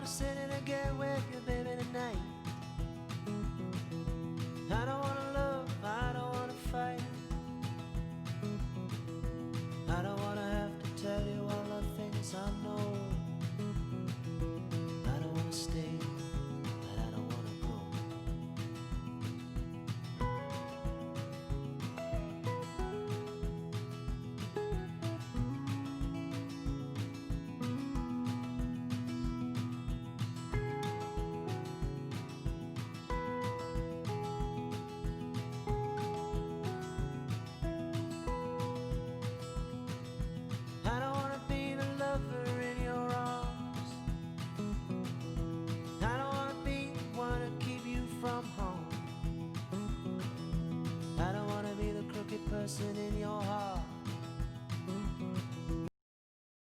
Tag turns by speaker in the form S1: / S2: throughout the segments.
S1: sit in and get with you, baby, tonight. I don't wanna love, I don't wanna fight. I don't wanna have to tell you all the things I know. I don't wanna stay, but I don't wanna go. I don't wanna be the lover in your arms. I don't wanna be the one to keep you from home. I don't wanna be the crooked person in your heart.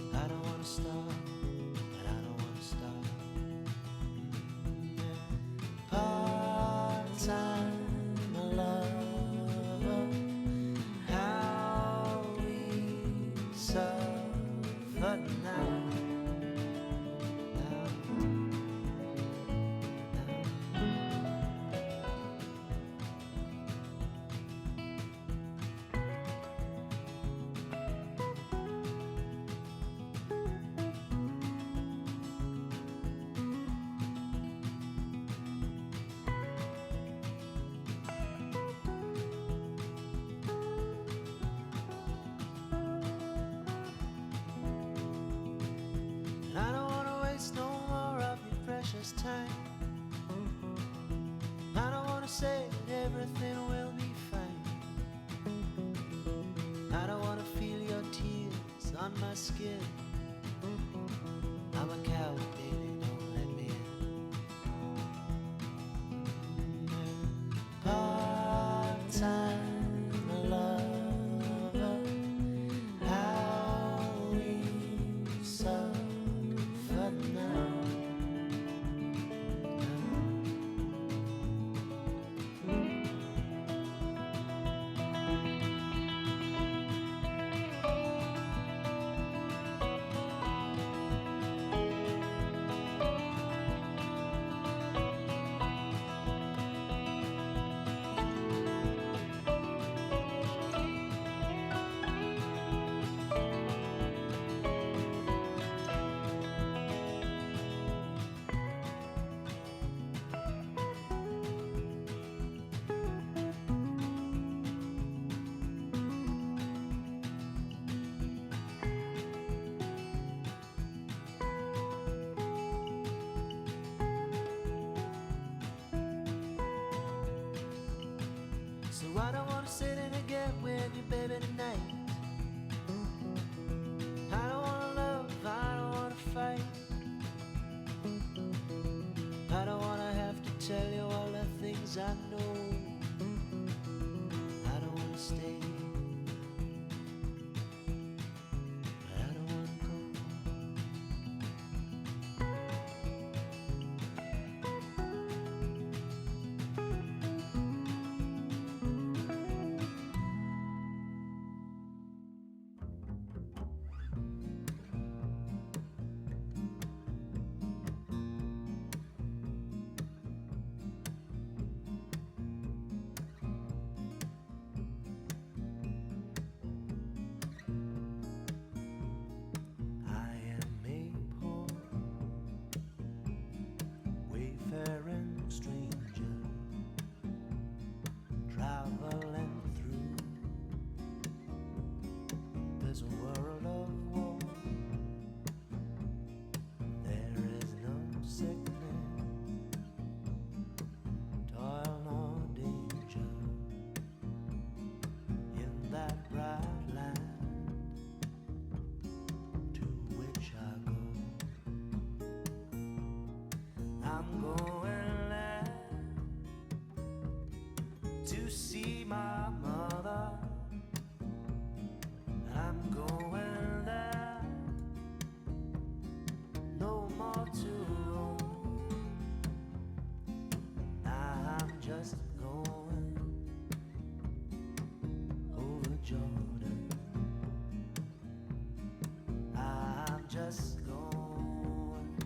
S1: I don't wanna stop, but I don't wanna stop. Part-time lover, how we suffer now. And I don't wanna waste no more of your precious time. I don't wanna say that everything will be fine. I don't wanna feel your tears on my skin. I'm a coward, baby, don't let me in. Part-time lover, how we suffer now. So I don't wanna sit in and get with you, baby, tonight. I don't wanna love, I don't wanna fight. I don't wanna have to tell you all the things I know. I don't wanna stay, but I don't wanna go. I am a poor wayfaring stranger, traveling through this world of war. There is no sickness, toil nor danger in that bright land to which I go. I'm going there to see my mother. I'm going there, no more to roam. I'm just going over Jordan. I'm just going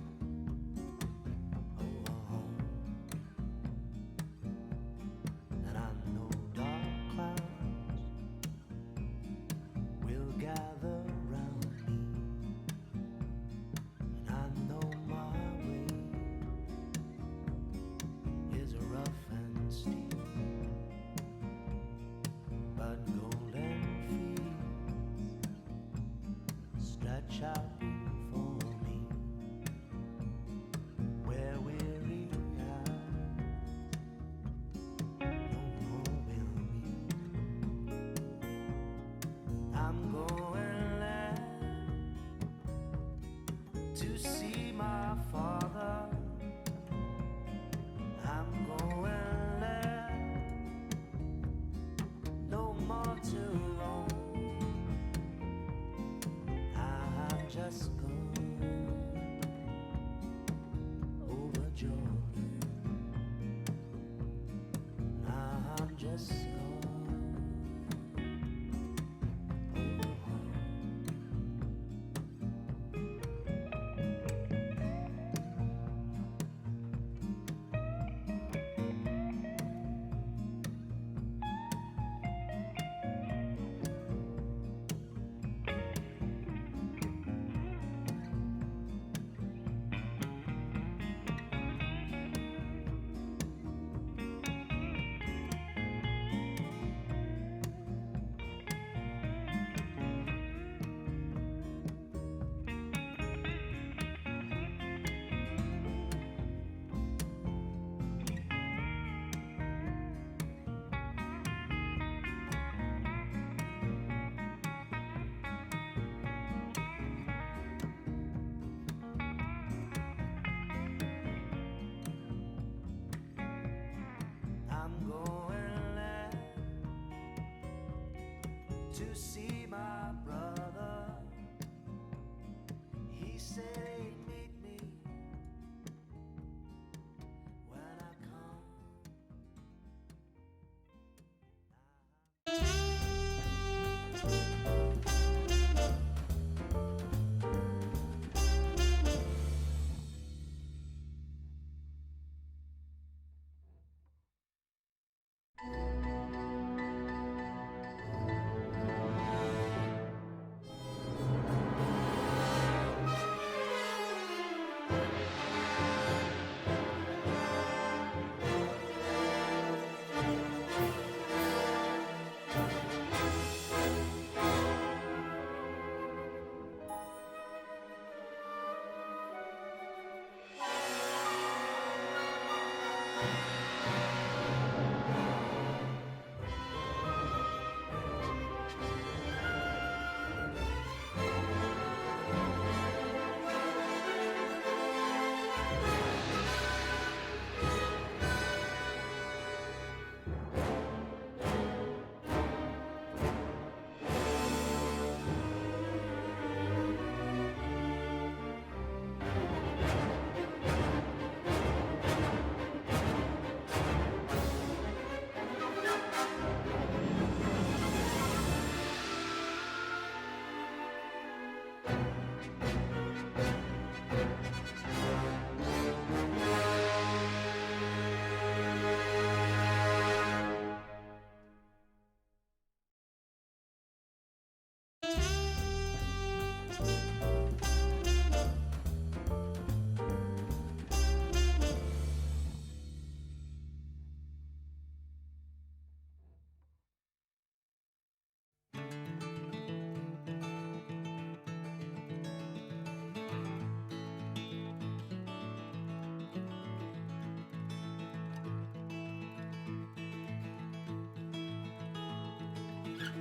S1: to see my father. I'm going there, no more to roam. I'm just going over Jordan. I'm just going over home. I'm going there to see my brother. He said he'd meet me when I come.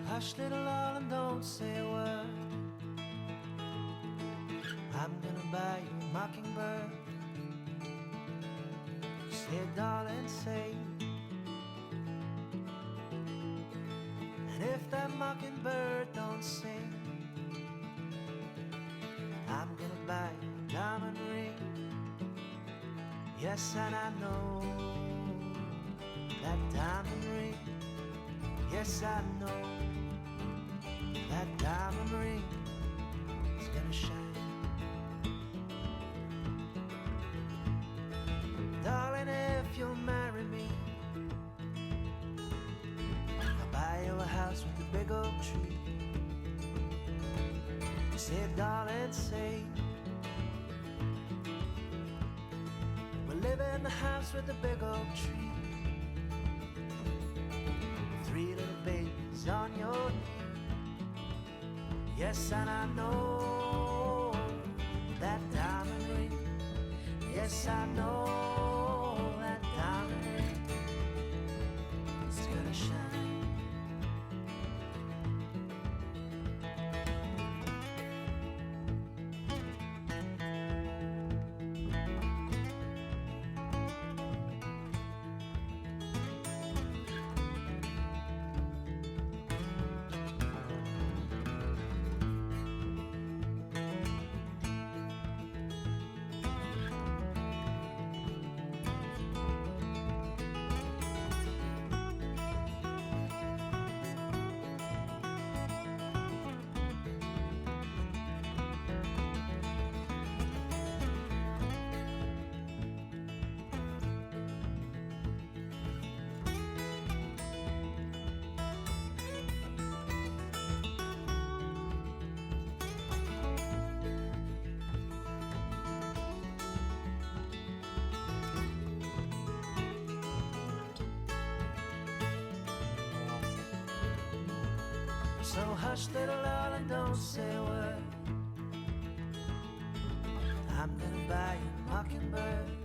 S1: Hush, little darling, don't say a word. I'm gonna buy you a mockingbird. Say, darling, say. And if that mockingbird don't sing, I'm gonna buy you a diamond ring. Yes, and I know that diamond ring. Yes, I know that diamond ring is gonna shine. Darling, if you'll marry me, I'll buy you a house with a big oak tree. Say, darling, say, we'll live in the house with the big oak tree. 3 little babies on your knee. Yes, and I know that diamond ring. Yes, I know that diamond ring is gonna shine. So hush, little darling, don't say a word. I'm gonna buy you a mockingbird.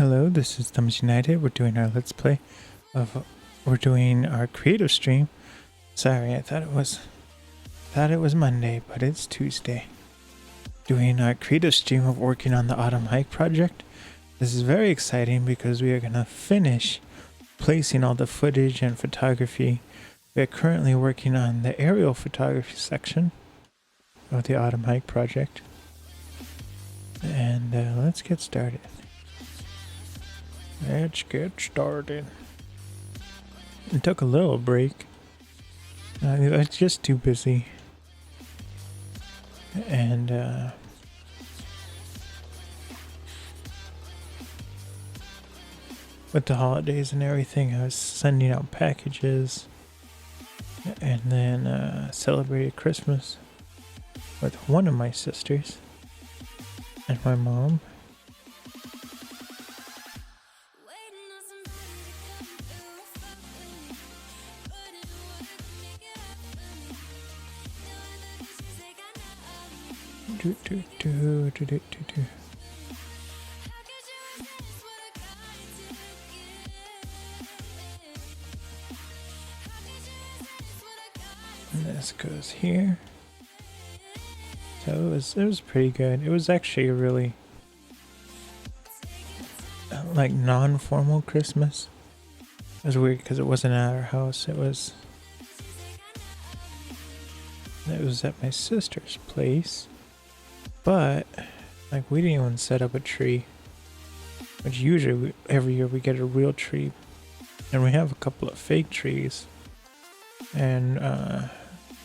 S2: Hello, this is Thumbs United. We're doing our Let's Play of... We're doing our creative stream. Sorry, I thought it was Monday, but it's Tuesday. Doing our creative stream of working on the Autumn Hike project. This is very exciting because we are going to finish placing all the footage and photography. We are currently working on the aerial photography section of the Autumn Hike project. And let's get started. Let's get started. It took a little break. I was just too busy. And with the holidays and everything, I was sending out packages. And then celebrated Christmas with one of my sisters and my mom. And this goes here. So it was pretty good. It was actually a really like non-formal Christmas. It was weird because it wasn't at our house. It was at my sister's place. But like we didn't even set up a tree. Which usually every year we get a real tree. And we have a couple of fake trees. And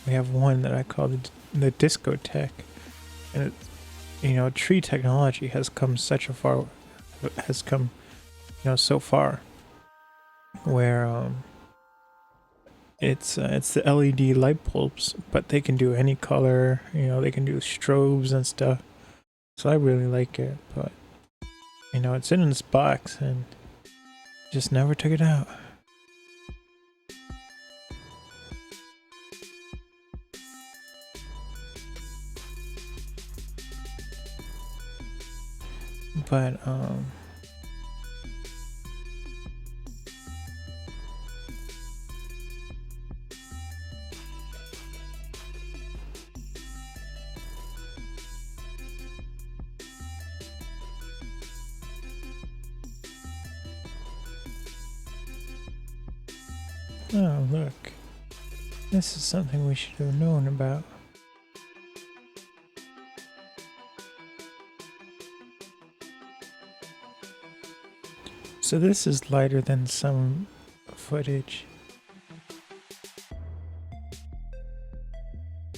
S2: we have one that I call the discotheque. And it, tree technology has come so far where it's the LED light bulbs, but they can do any color, they can do strobes and stuff. So I really like it, but it's in this box and just never took it out. But oh look, this is something we should have known about. So this is lighter than some footage.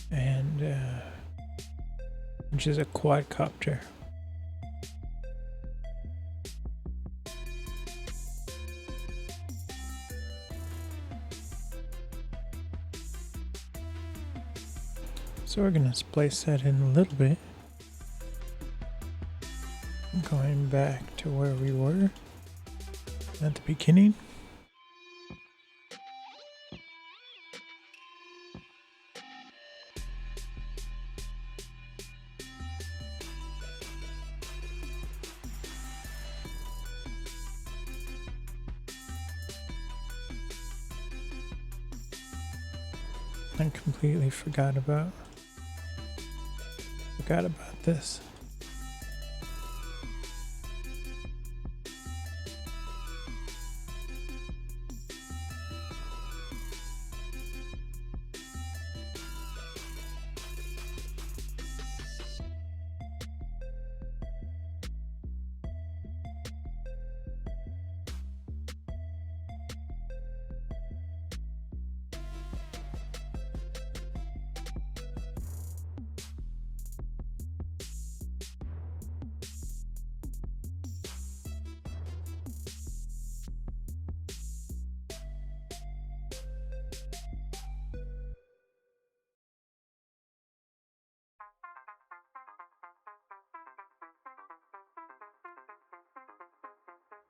S2: And which is a quadcopter. So we're gonna splice that in a little bit. Going back to where we were at the beginning. I completely forgot about this.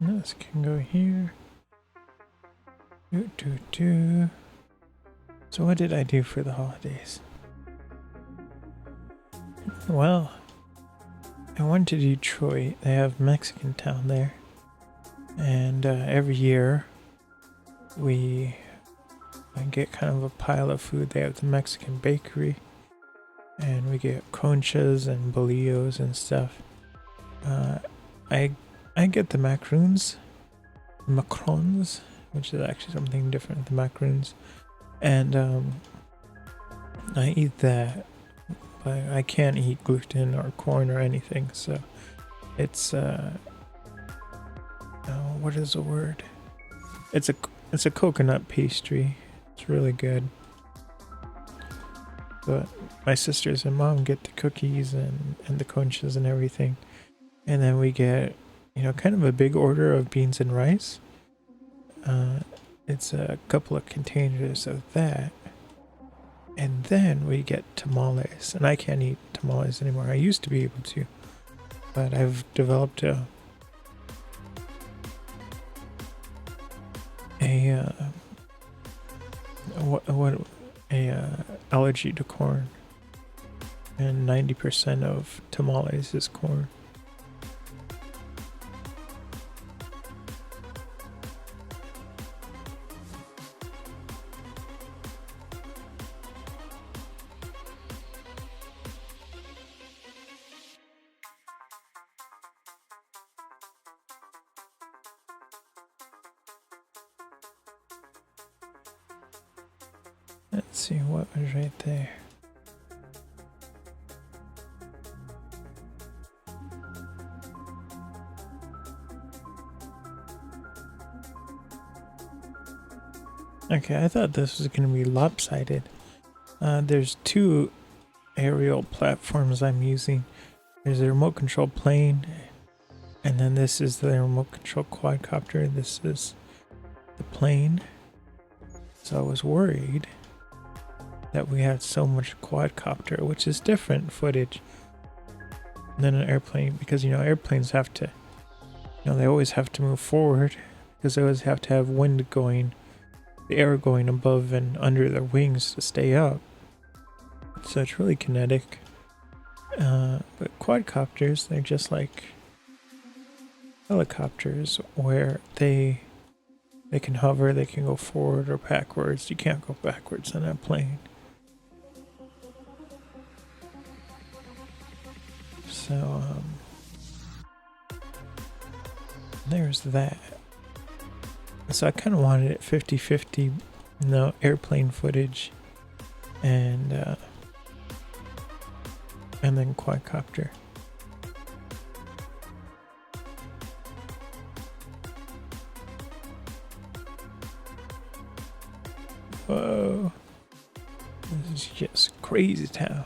S2: This can go here. So what did I do for the holidays? Well, I went to Detroit. They have Mexican Town there. And every year I get kind of a pile of food. They have the Mexican bakery, and we get conchas and bolillos and stuff. I get the macarons, which is actually something different than macaroons, and I eat that, but I can't eat gluten or corn or anything. So it's what is the word? It's a coconut pastry. It's really good. But my sisters and mom get the cookies and the conchas and everything. And then we get, kind of a big order of beans and rice. It's a couple of containers of that. And then we get tamales. And I can't eat tamales anymore. I used to be able to. But I've developed a allergy to corn, and 90% of tamales is corn. Let's see what was right there. Okay, I thought this was going to be lopsided. There's two aerial platforms I'm using. There's a remote control plane, and then this is the remote control quadcopter. This is the plane. So I was worried that we had so much quadcopter, which is different footage than an airplane, because airplanes have to, they always have to move forward because they always have to have wind going, the air going above and under their wings to stay up. So it's really kinetic. But quadcopters, they're just like helicopters where they can hover, they can go forward or backwards. You can't go backwards on a plane. So, there's that. So I kind of wanted it 50-50, airplane footage and then quadcopter. Whoa. This is just crazy town.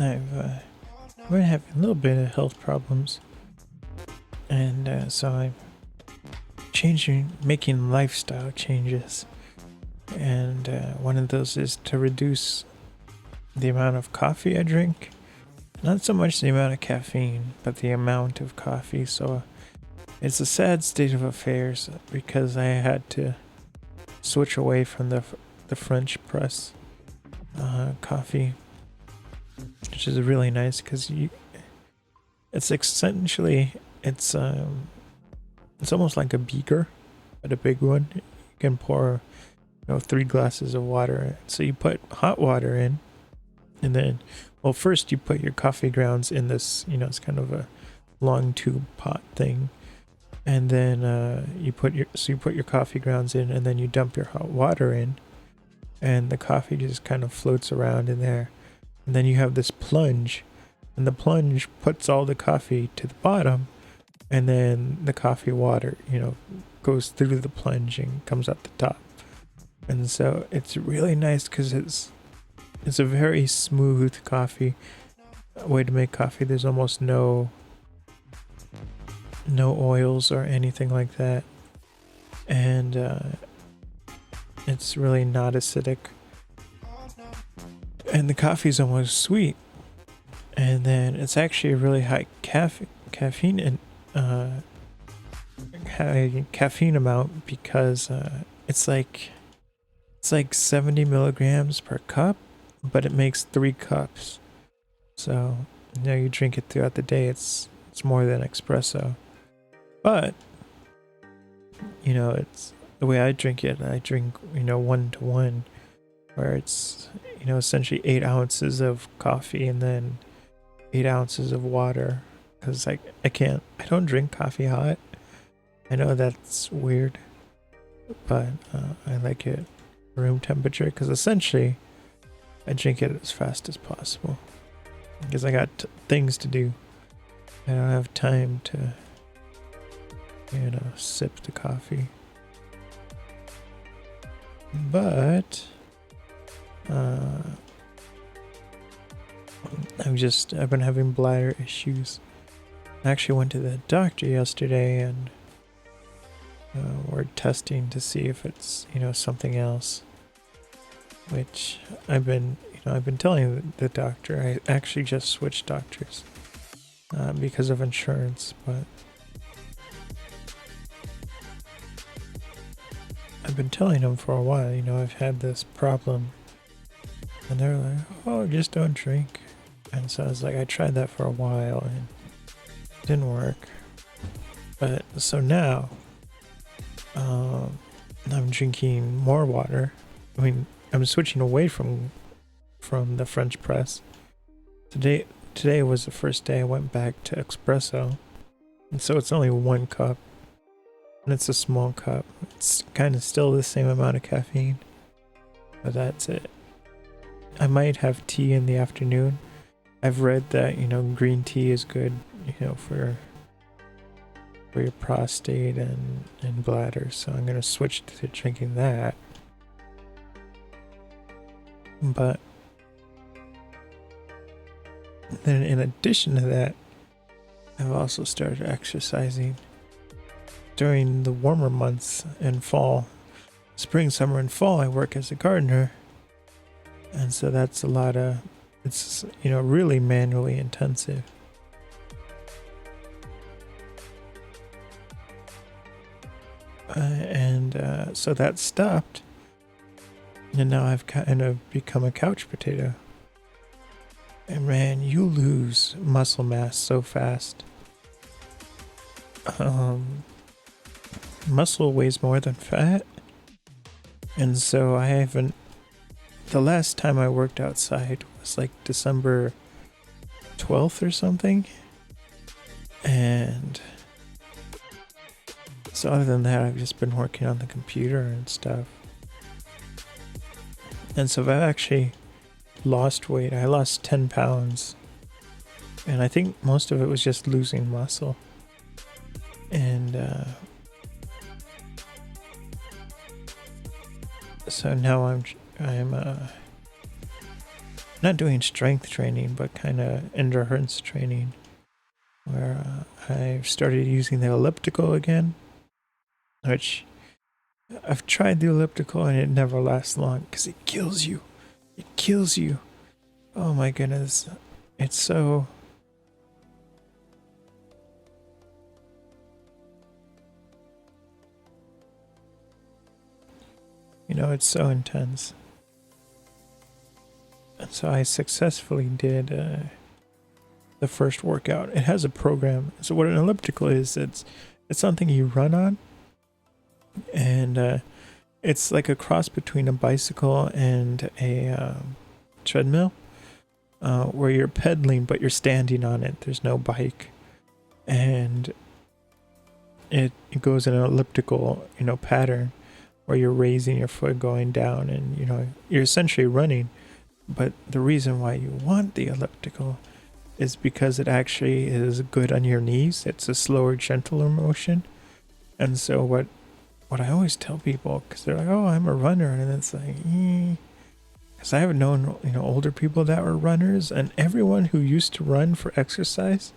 S2: I've been having a little bit of health problems, and so I'm making lifestyle changes, and one of those is to reduce the amount of coffee I drink. Not so much the amount of caffeine, but the amount of coffee. So it's a sad state of affairs because I had to switch away from the French press coffee, which is really nice because it's essentially it's almost like a beaker, but a big one. You can pour 3 glasses of water. So you put hot water in, and then first you put your coffee grounds in this, it's kind of a long tube pot thing, and then you put your coffee grounds in, and then you dump your hot water in, and the coffee just kind of floats around in there. And then you have this plunge, and the plunge puts all the coffee to the bottom, and then the coffee water, goes through the plunge and comes out the top. And so it's really nice because it's a very smooth coffee way to make coffee. There's almost no oils or anything like that, and it's really not acidic, and the coffee's almost sweet, and then it's actually a really high caffeine and high caffeine amount because it's like 70 milligrams per cup, but it makes 3 cups. So you drink it throughout the day. It's more than espresso, but it's the way I drink it. I drink 1-to-1, where it's essentially 8 ounces of coffee and then 8 ounces of water, because I don't drink coffee hot. I know that's weird, but I like it room temperature because essentially I drink it as fast as possible because I got things to do. I don't have time to sip the coffee. But I've been having bladder issues. I actually went to the doctor yesterday, and we're testing to see if it's something else, which I've been telling the doctor. I actually just switched doctors because of insurance, but I've been telling them for a while, I've had this problem, and they're like, oh, just don't drink. And so I was like, I tried that for a while and it didn't work. But so now I'm drinking more water. I mean, I'm switching away from the French press. Today was the first day I went back to espresso, and so it's only 1 cup, and it's a small cup. It's kind of still the same amount of caffeine, but that's it. I might have tea in the afternoon. I've read that green tea is good for your prostate and bladder, so I'm gonna switch to drinking that. But then in addition to that, I've also started exercising during the warmer months in fall. Spring, summer, and fall I work as a gardener, and so that's it's really manually intensive. So that stopped, and now I've kind of become a couch potato. And man, you lose muscle mass so fast. Muscle weighs more than fat, and so I haven't. The last time I worked outside was like December 12th or something, and so other than that, I've just been working on the computer and stuff. And so I've actually lost weight. I lost 10 pounds. And I think most of it was just losing muscle. And so now I'm not doing strength training, but kind of endurance training, where I've started using the elliptical again. Which I've tried the elliptical and it never lasts long because it kills you. It kills you. Oh my goodness. It's so... it's so intense. And so I successfully did the first workout. It has a program. So what an elliptical is, it's something you run on. And it's like a cross between a bicycle and a treadmill, where you're pedaling but you're standing on it. There's no bike, and it goes in an elliptical pattern where you're raising your foot going down, and you know you're essentially running. But the reason why you want the elliptical is because it actually is good on your knees. It's a slower, gentler motion. And so what I always tell people, because they're like, oh, I'm a runner, and it's like, because I have known, you know, older people that were runners, and everyone who used to run for exercise,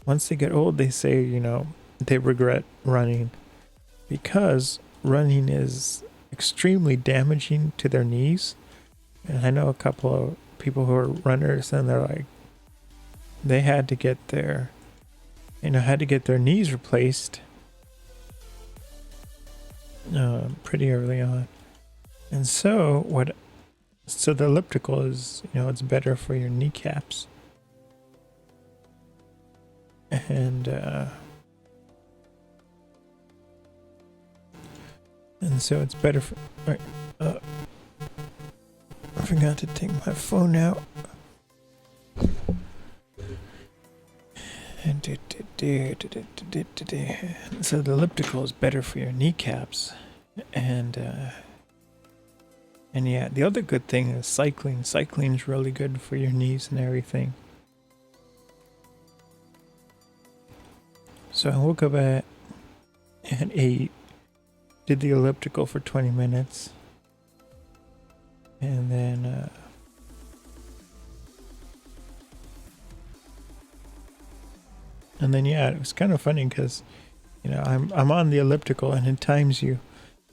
S2: once they get old, they say, you know, they regret running, because running is extremely damaging to their knees. And I know a couple of people who are runners, and they're like, they had to get their, you know, had to get their knees replaced pretty early on. And so the elliptical is, you know, it's better for your kneecaps. And so it's better for, right, I forgot to take my phone out. So the elliptical is better for your kneecaps. And yeah, the other good thing is cycling. Cycling is really good for your knees and everything. So I woke up at 8, did the elliptical for 20 minutes, and then yeah, it was kind of funny because, you know, I'm on the elliptical and it times you.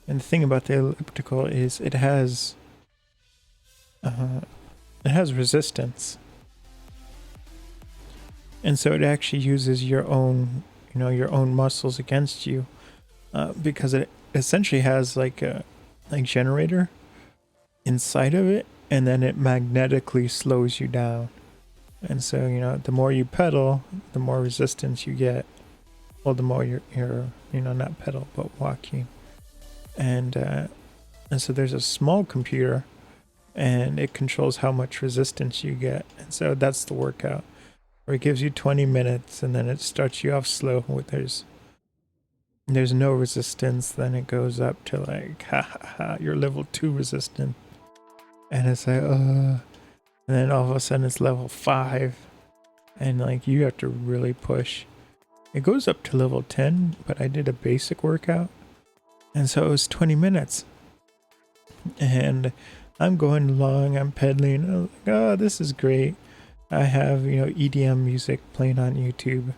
S2: And the thing about the elliptical is it has resistance, and so it actually uses your own, you know, your own muscles against you, because it essentially has like a generator inside of it, and then it magnetically slows you down. And so, you know, the more you pedal, the more resistance you get. Well, the more you're you know, not pedal but walking. And so there's a small computer, and it controls how much resistance you get. And so that's the workout, where it gives you 20 minutes, and then it starts you off slow. There's no resistance, then it goes up to like you're level 2 resistant, and it's like and then all of a sudden it's level 5, and like you have to really push. It goes up to level 10, but I did a basic workout, and so it was 20 minutes. And I'm going along, I'm pedaling. I'm like, oh, this is great. I have, you know, EDM music playing on YouTube.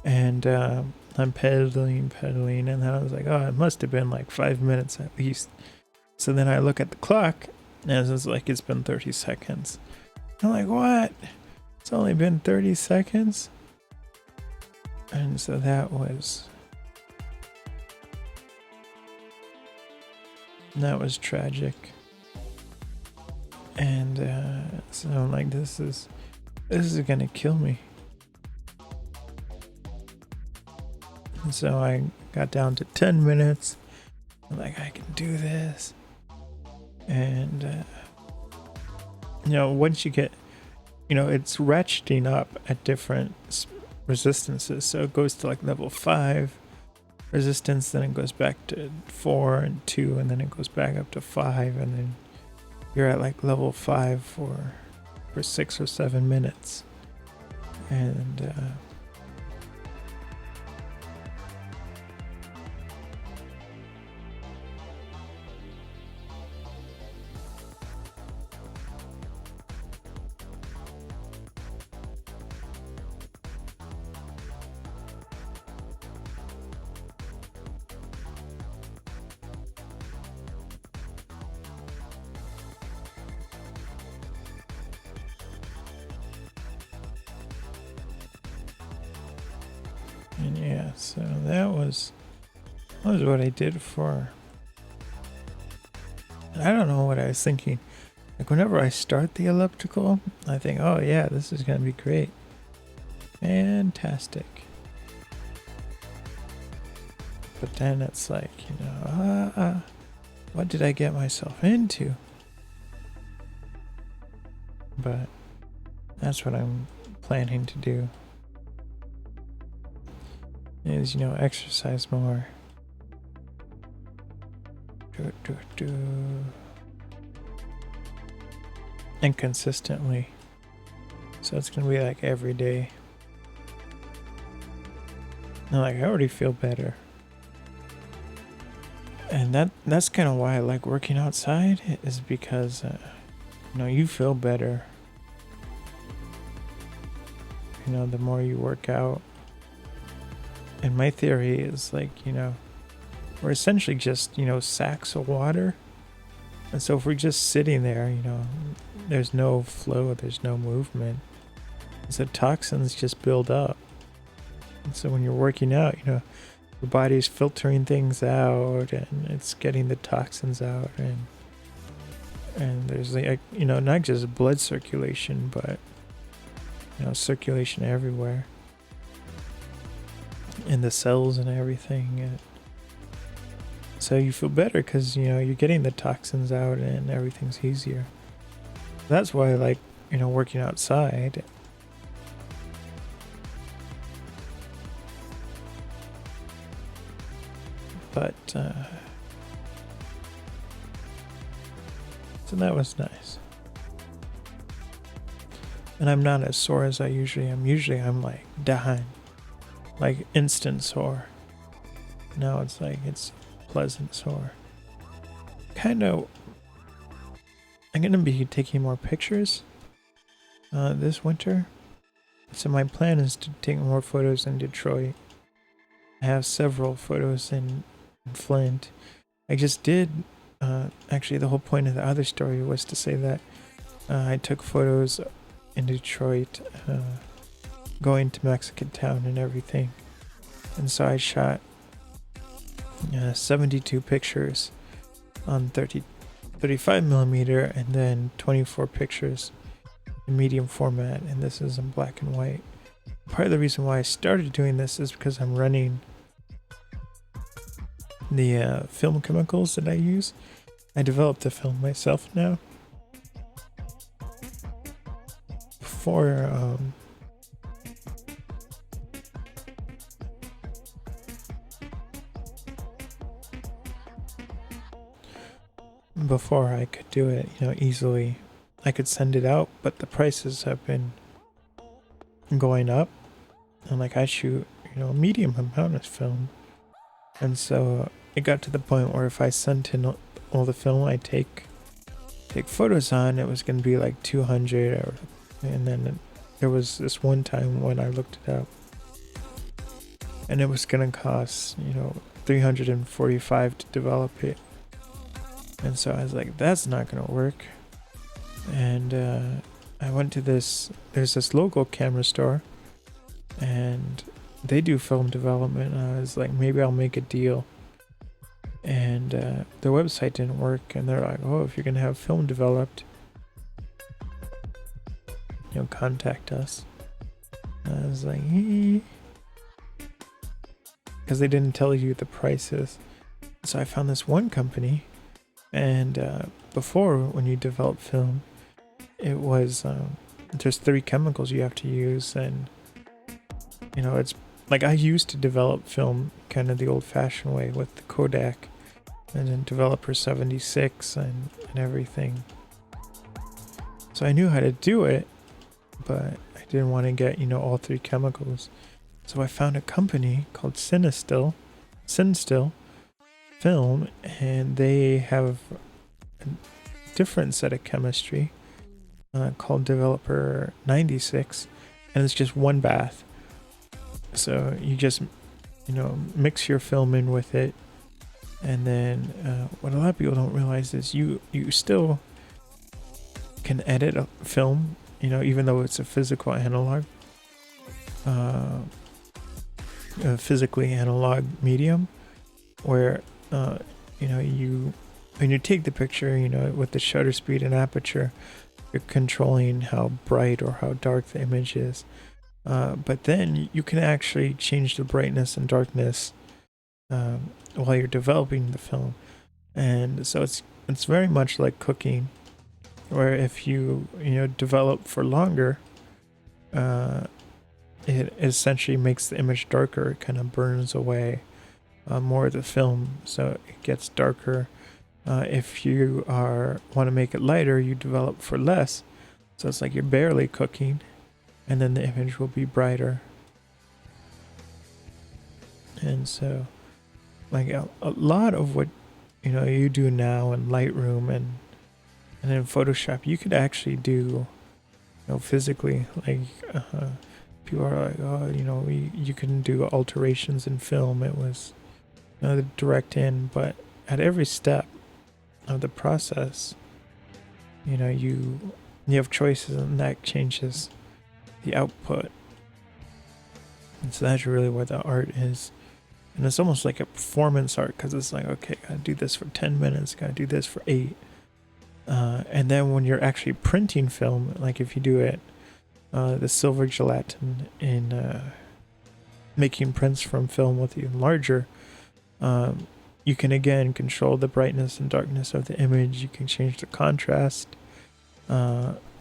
S2: And I'm pedaling. And then I was like, oh, it must have been like 5 minutes at least. So then I look at the clock, and it's like, it's been 30 seconds. I'm like, what? It's only been 30 seconds? And so that was tragic. And so I'm like, this is gonna kill me. And so I got down to 10 minutes. I'm like, I can do this. And you know, once you get, you know, it's ratcheting up at different resistances. So it goes to like level 5 resistance, then it goes back to 4 and 2, and then it goes back up to 5, and then you're at like level 5 for 6 or 7 minutes. And yeah, so that was what I did for, I don't know what I was thinking. Like, whenever I start the elliptical, I think, oh yeah, this is gonna be great, fantastic. But then it's like, you know, what did I get myself into? But that's what I'm planning to do, is, you know, exercise more. And consistently. So it's gonna be like every day. And like I already feel better. And that's kind of why I like working outside, is because you feel better. The more you work out. And my theory is like, we're essentially just, sacks of water. And so if we're just sitting there, there's no flow, there's no movement. So toxins just build up. And so when you're working out, your body's filtering things out and it's getting the toxins out, and there's like, not just blood circulation, but circulation everywhere in the cells and everything. And so you feel better because you're getting the toxins out and everything's easier. That's why I like working outside. But so that was nice. And I'm not as sore as I usually am. Usually I'm like dying, like instant sore. Now it's like it's pleasant sore. I'm gonna be taking more pictures this winter. So my plan is to take more photos in Detroit. I have several photos in Flint. I just did, actually the whole point of the other story was to say that I took photos in Detroit, going to Mexican Town and everything. And so I shot 72 pictures on 35mm and then 24 pictures in medium format, and this is in black and white. Part of the reason why I started doing this is because I'm running the film chemicals that I use. I developed the film myself now. Before I could do it, easily, I could send it out, but the prices have been going up, and like I shoot, a medium amount of film, and so it got to the point where if I sent in all the film I take photos on, it was going to be like 200, and then there was this one time when I looked it up, and it was going to cost, $345 to develop it. And so I was like, that's not going to work. And I went to there's this local camera store, and they do film development. And I was like, maybe I'll make a deal. And their website didn't work. And they're like, oh, if you're going to have film developed, contact us. And I was like, because they didn't tell you the prices. So I found this one company. And before, when you develop film, it was there's 3 chemicals you have to use, and it's like I used to develop film kind of the old-fashioned way with the Kodak and then Developer 76 and everything. So I knew how to do it, but I didn't want to get all 3 chemicals. So I found a company called Cinestill Film, and they have a different set of chemistry called Developer 96, and it's just one bath. So you just mix your film in with it, and then what a lot of people don't realize is you still can edit a film, even though it's a physical analog, a physically analog medium, where when you take the picture, with the shutter speed and aperture, you're controlling how bright or how dark the image is. But then you can actually change the brightness and darkness while you're developing the film. And so it's very much like cooking, where if you develop for longer, it essentially makes the image darker. It kind of burns away more of the film, so it gets darker, If you want to make it lighter, you develop for less. So it's like you're barely cooking, and then the image will be brighter. And so, like a lot of what you do now in Lightroom and in Photoshop, you could actually do physically. Like people are like, oh, you can do alterations in film. It was the direct in, but at every step of the process, you have choices, and that changes the output. And so that's really where the art is. And it's almost like a performance art, because it's like, okay, gotta do this for 10 minutes, gotta do this for 8. And then when you're actually printing film, like if you do it, the silver gelatin in making prints from film with the enlarger, you can again control the brightness and darkness of the image. You can change the contrast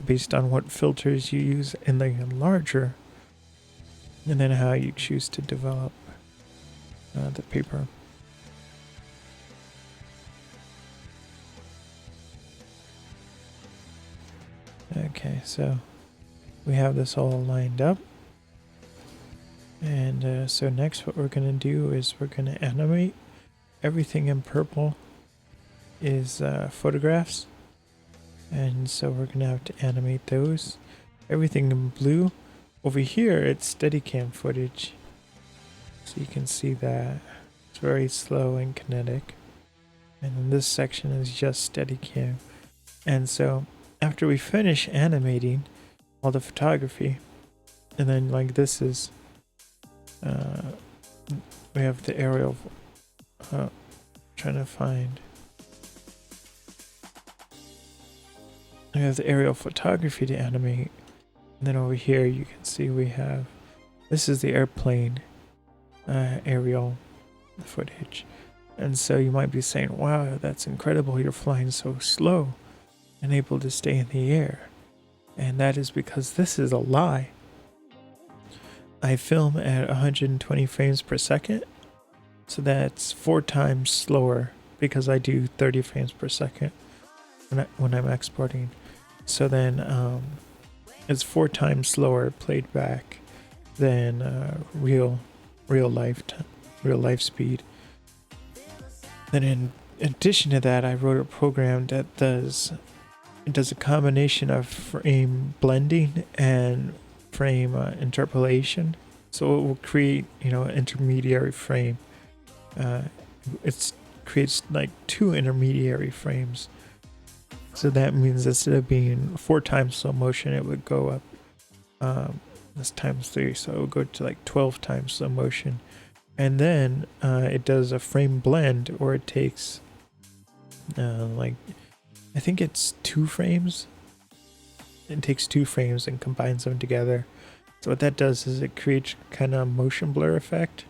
S2: based on what filters you use in the enlarger, and then how you choose to develop the paper. Okay, so we have this all lined up, and so next what we're going to do is we're going to animate. Everything in purple is photographs, and so we're going to have to animate those. Everything in blue over here, it's Steadicam footage, so you can see that it's very slow and kinetic, and then this section is just Steadicam. And so after we finish animating all the photography, and then like this is we have the aerial trying to find we have the aerial photography to animate, and then over here you can see we have this is the airplane aerial footage. And so you might be saying, wow, that's incredible, you're flying so slow and able to stay in the air. And that is because this is a lie. I film at 120 frames per second, so that's 4 times slower, because I do 30 frames per second when I'm exporting. So then it's 4 times slower played back than real life speed. Then in addition to that, I wrote a program that does a combination of frame blending and frame interpolation. So it will create an intermediary frame. It creates like 2 intermediary frames. So that means instead of being 4 times slow motion, it would go up this times 3, so it would go to like 12 times slow motion. And then it does a frame blend, or it takes like I think it's 2 frames. It takes 2 frames and combines them together. So what that does is it creates kind of motion blur effect.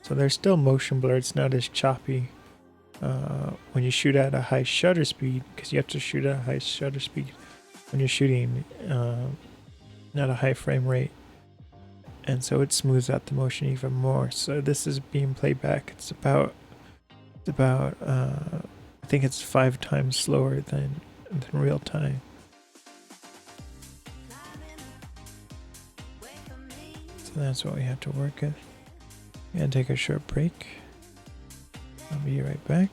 S2: So there's still motion blur, it's not as choppy when you shoot at a high shutter speed, because you have to shoot at a high shutter speed when you're shooting not a high frame rate. And so it smooths out the motion even more. So this is being played back. It's about I think it's 5 times slower than real time. So that's what we have to work with. We're gonna take a short break. I'll be right back.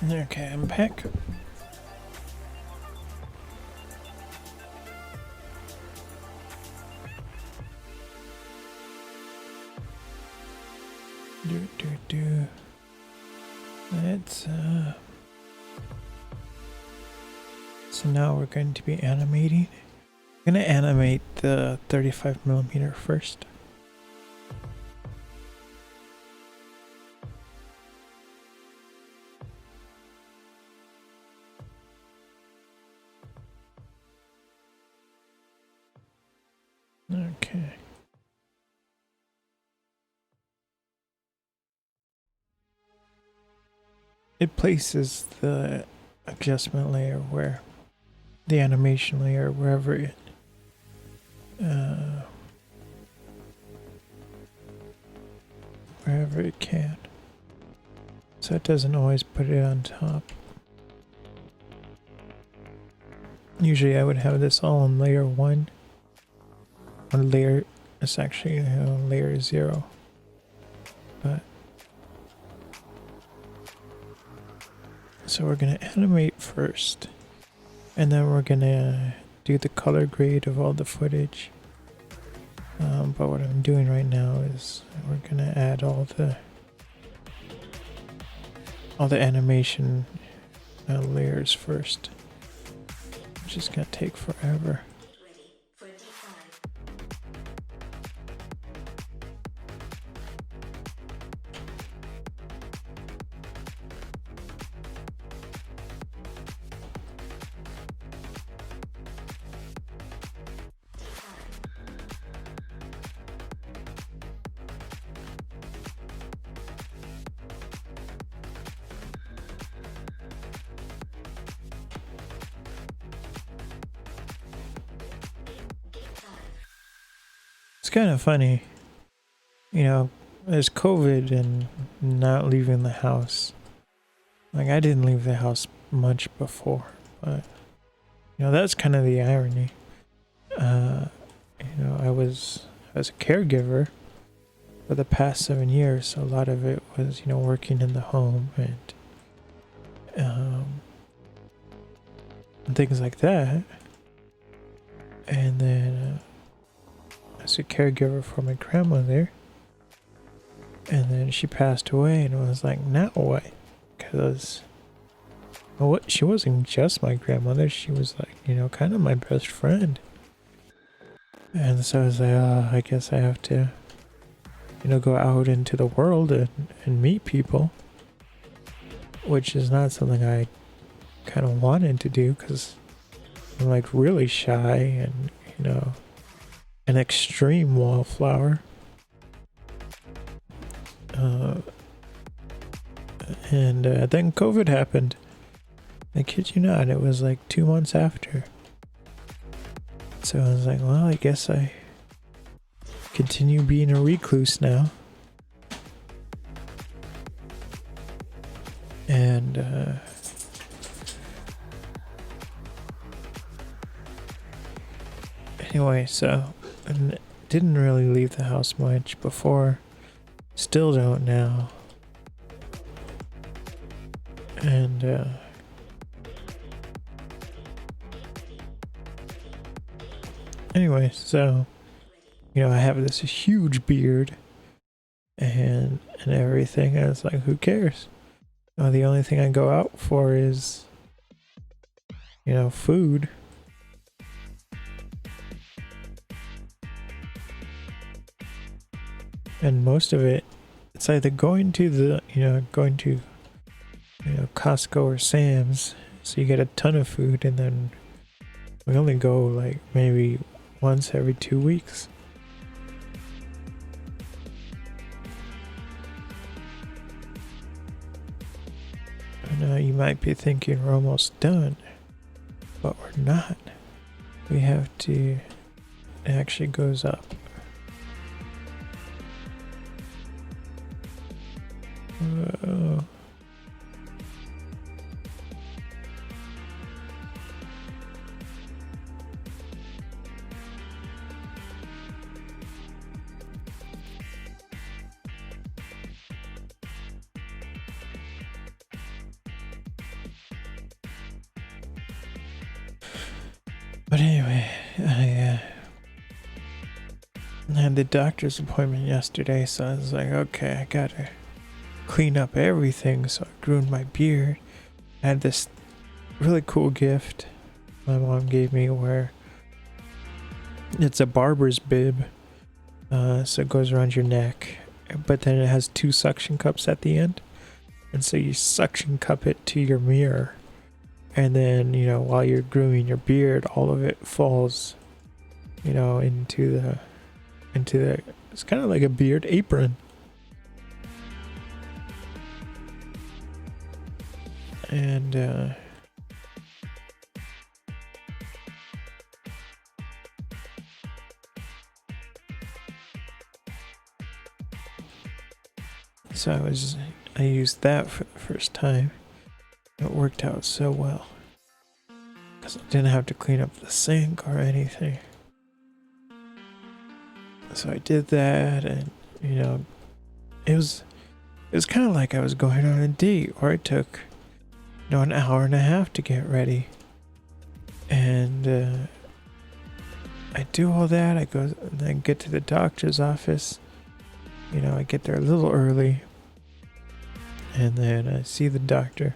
S2: Okay, I'm back. Let's so now we're going to be animating. I'm gonna animate the 35mm first. Okay. It places the adjustment layer where the animation layer wherever it wherever it can. So it doesn't always put it on top. Usually I would have this all on layer 1. On layer, it's actually layer 0. But so we're gonna animate first, and then we're gonna do the color grade of all the footage. But what I'm doing right now is we're gonna add all the animation layers first, which is gonna take forever. It's kind of funny, you know, there's COVID and not leaving the house. Like, I didn't leave the house much before, but, you know, that's kind of the irony. You know, I was a caregiver for the past 7 years, so a lot of it was, you know, working in the home and things like that. And then as a caregiver for my grandmother, and then she passed away, and I was like, now what? Because she wasn't just my grandmother, she was like, you know, kind of my best friend. And so I was like, I guess I have to, you know, go out into the world and meet people, which is not something I kind of wanted to do because I'm like really shy and, you know, an extreme wallflower. And then COVID happened. I kid you not, it was like 2 months after. So I was like, well, I guess I continue being a recluse now. And anyway, so I didn't really leave the house much before. Still don't now. And anyway, so, you know, I have this huge beard and everything. And it's like, who cares? The only thing I go out for is, you know, food. And most of it, it's either going to Costco or Sam's, so you get a ton of food, and then we only go like maybe once every 2 weeks. And you might be thinking we're almost done, but we're not. We have to, it actually goes up. But anyway, I had the doctor's appointment yesterday, so I was like, okay, I gotta clean up everything. So I groomed my beard. I had this really cool gift my mom gave me where it's a barber's bib. So it goes around your neck, but then it has 2 suction cups at the end. And so you suction cup it to your mirror. And then, you know, while you're grooming your beard, all of it falls, you know, into the, it's kind of like a beard apron. And, so I used that for the first time. It worked out so well. Because I didn't have to clean up the sink or anything. So I did that, and, you know, it was kind of like I was going on a date where it took, you know, an hour and a half to get ready. And I do all that. I go and then get to the doctor's office. You know, I get there a little early. And then I see the doctor.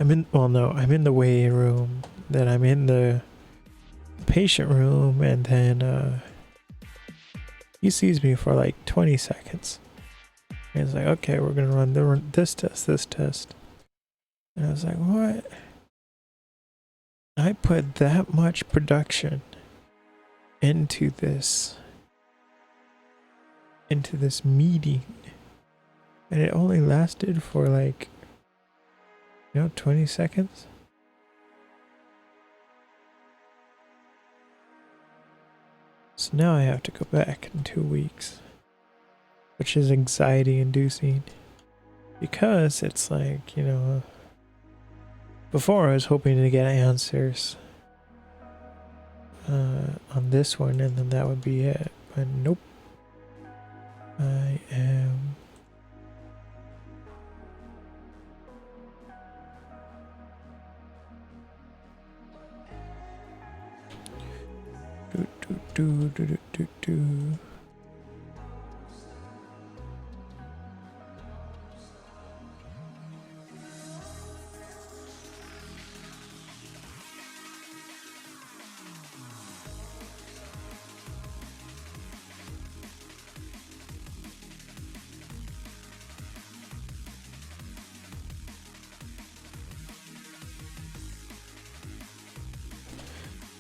S2: I'm in the waiting room. Then I'm in the patient room, and then he sees me for like 20 seconds. And he's like, okay, we're gonna run this test. And I was like, what? I put that much production into this meeting, and it only lasted for like, you know, 20 seconds. So now I have to go back in 2 weeks, which is anxiety inducing, because it's like, you know, before I was hoping to get answers on this one, and then that would be it. But nope. I am do.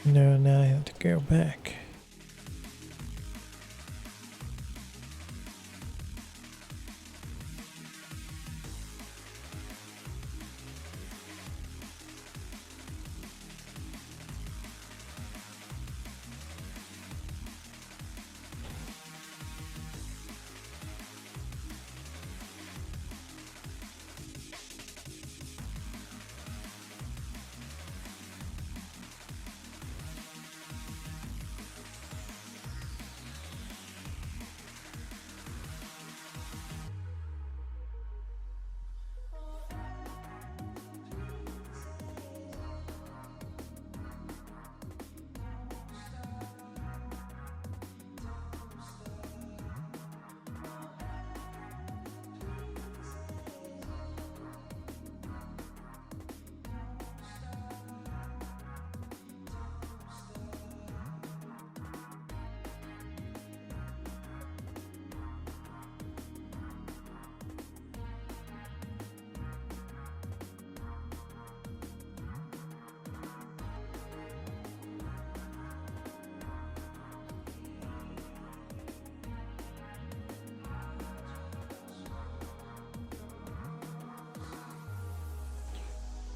S2: No, now I have to go back.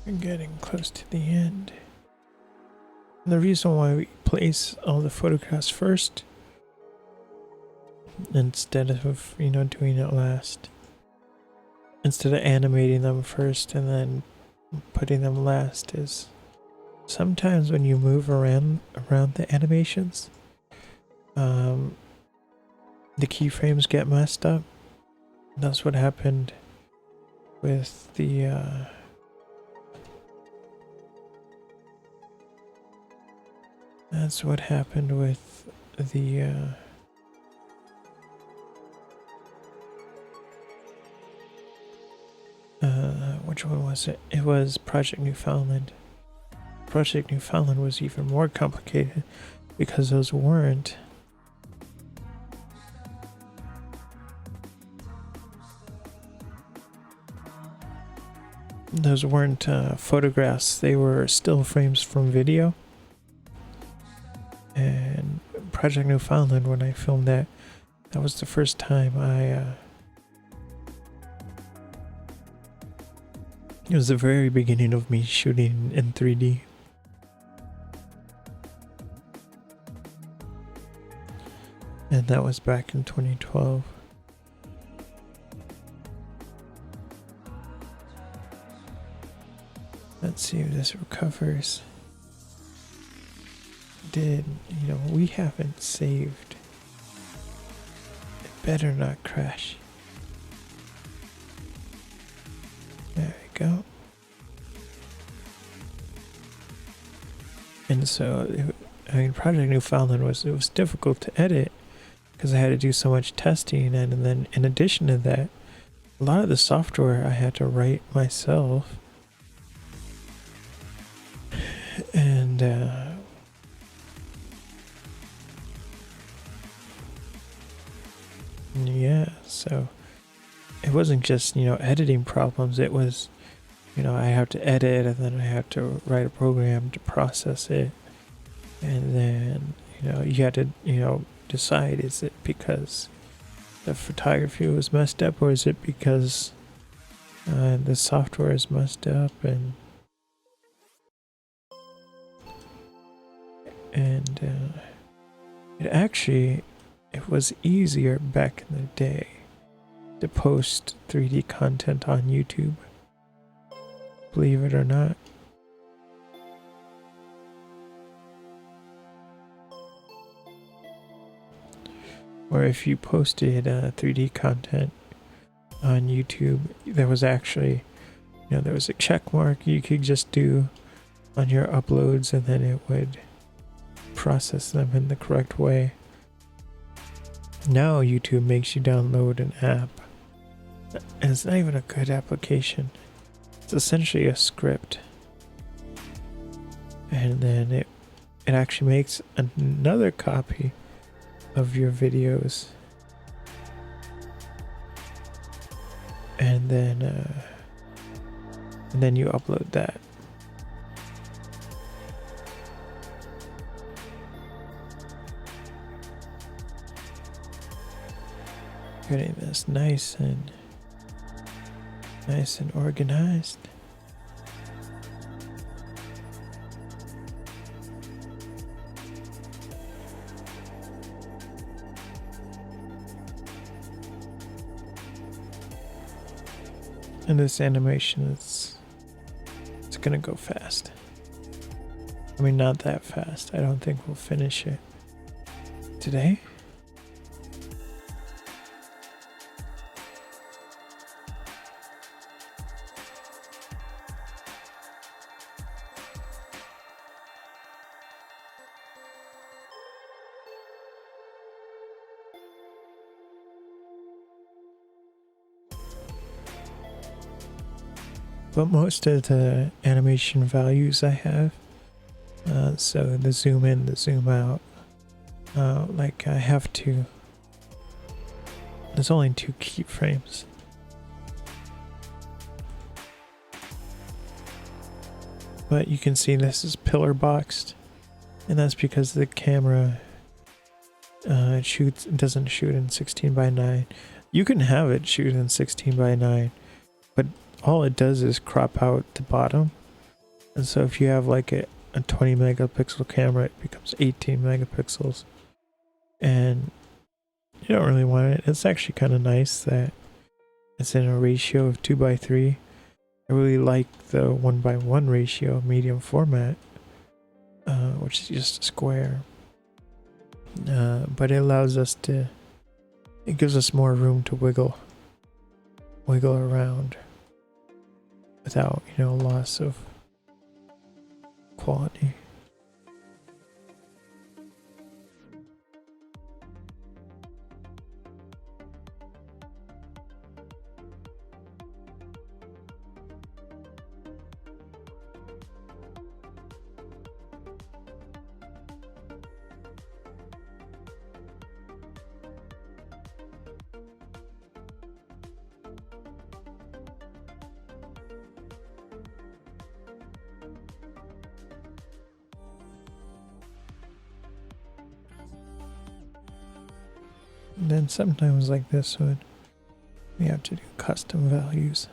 S2: We're getting close to the end. And the reason why we place all the photographs first instead of, you know, doing it last, instead of animating them first and then putting them last, is sometimes when you move around the animations, the keyframes get messed up. That's what happened with the that's what happened with the which one was it? It was Project Newfoundland. Project Newfoundland was even more complicated because those weren't photographs, they were still frames from video. And Project Newfoundland, when I filmed that, that was the first time it was the very beginning of me shooting in 3D. And that was back in 2012. Let's see if this recovers. We haven't saved. It better not crash. There we go. And so, Project Newfoundland was difficult to edit because I had to do so much testing, and then in addition to that, a lot of the software I had to write myself. And yeah, so it wasn't just, editing problems. It was, I have to edit, and then I have to write a program to process it. And then, you had to, decide, is it because the photography was messed up, or is it because the software is messed up? And it was easier back in the day to post 3D content on YouTube, believe it or not. Or if you posted 3D content on YouTube, there was actually, there was a check mark you could just do on your uploads, and then it would process them in the correct way. Now YouTube makes you download an app, and it's not even a good application. It's essentially a script, and then it actually makes another copy of your videos, and then you upload that. Getting this nice and organized. And this animation it's gonna go fast. I mean, not that fast. I don't think we'll finish it today. But most of the animation values I have, so the zoom in, the zoom out, like I have to, there's only 2 keyframes. But you can see this is pillar boxed, and that's because the camera doesn't shoot in 16:9. You can have it shoot in 16:9, but all it does is crop out the bottom. And so if you have like a 20 megapixel camera, it becomes 18 megapixels. And you don't really want it. It's actually kind of nice that it's in a ratio of 2:3. I really like the 1:1 ratio medium format, which is just a square. But it allows us to, it gives us more room to wiggle around without, loss of quality. And then sometimes like this one, we have to do custom values.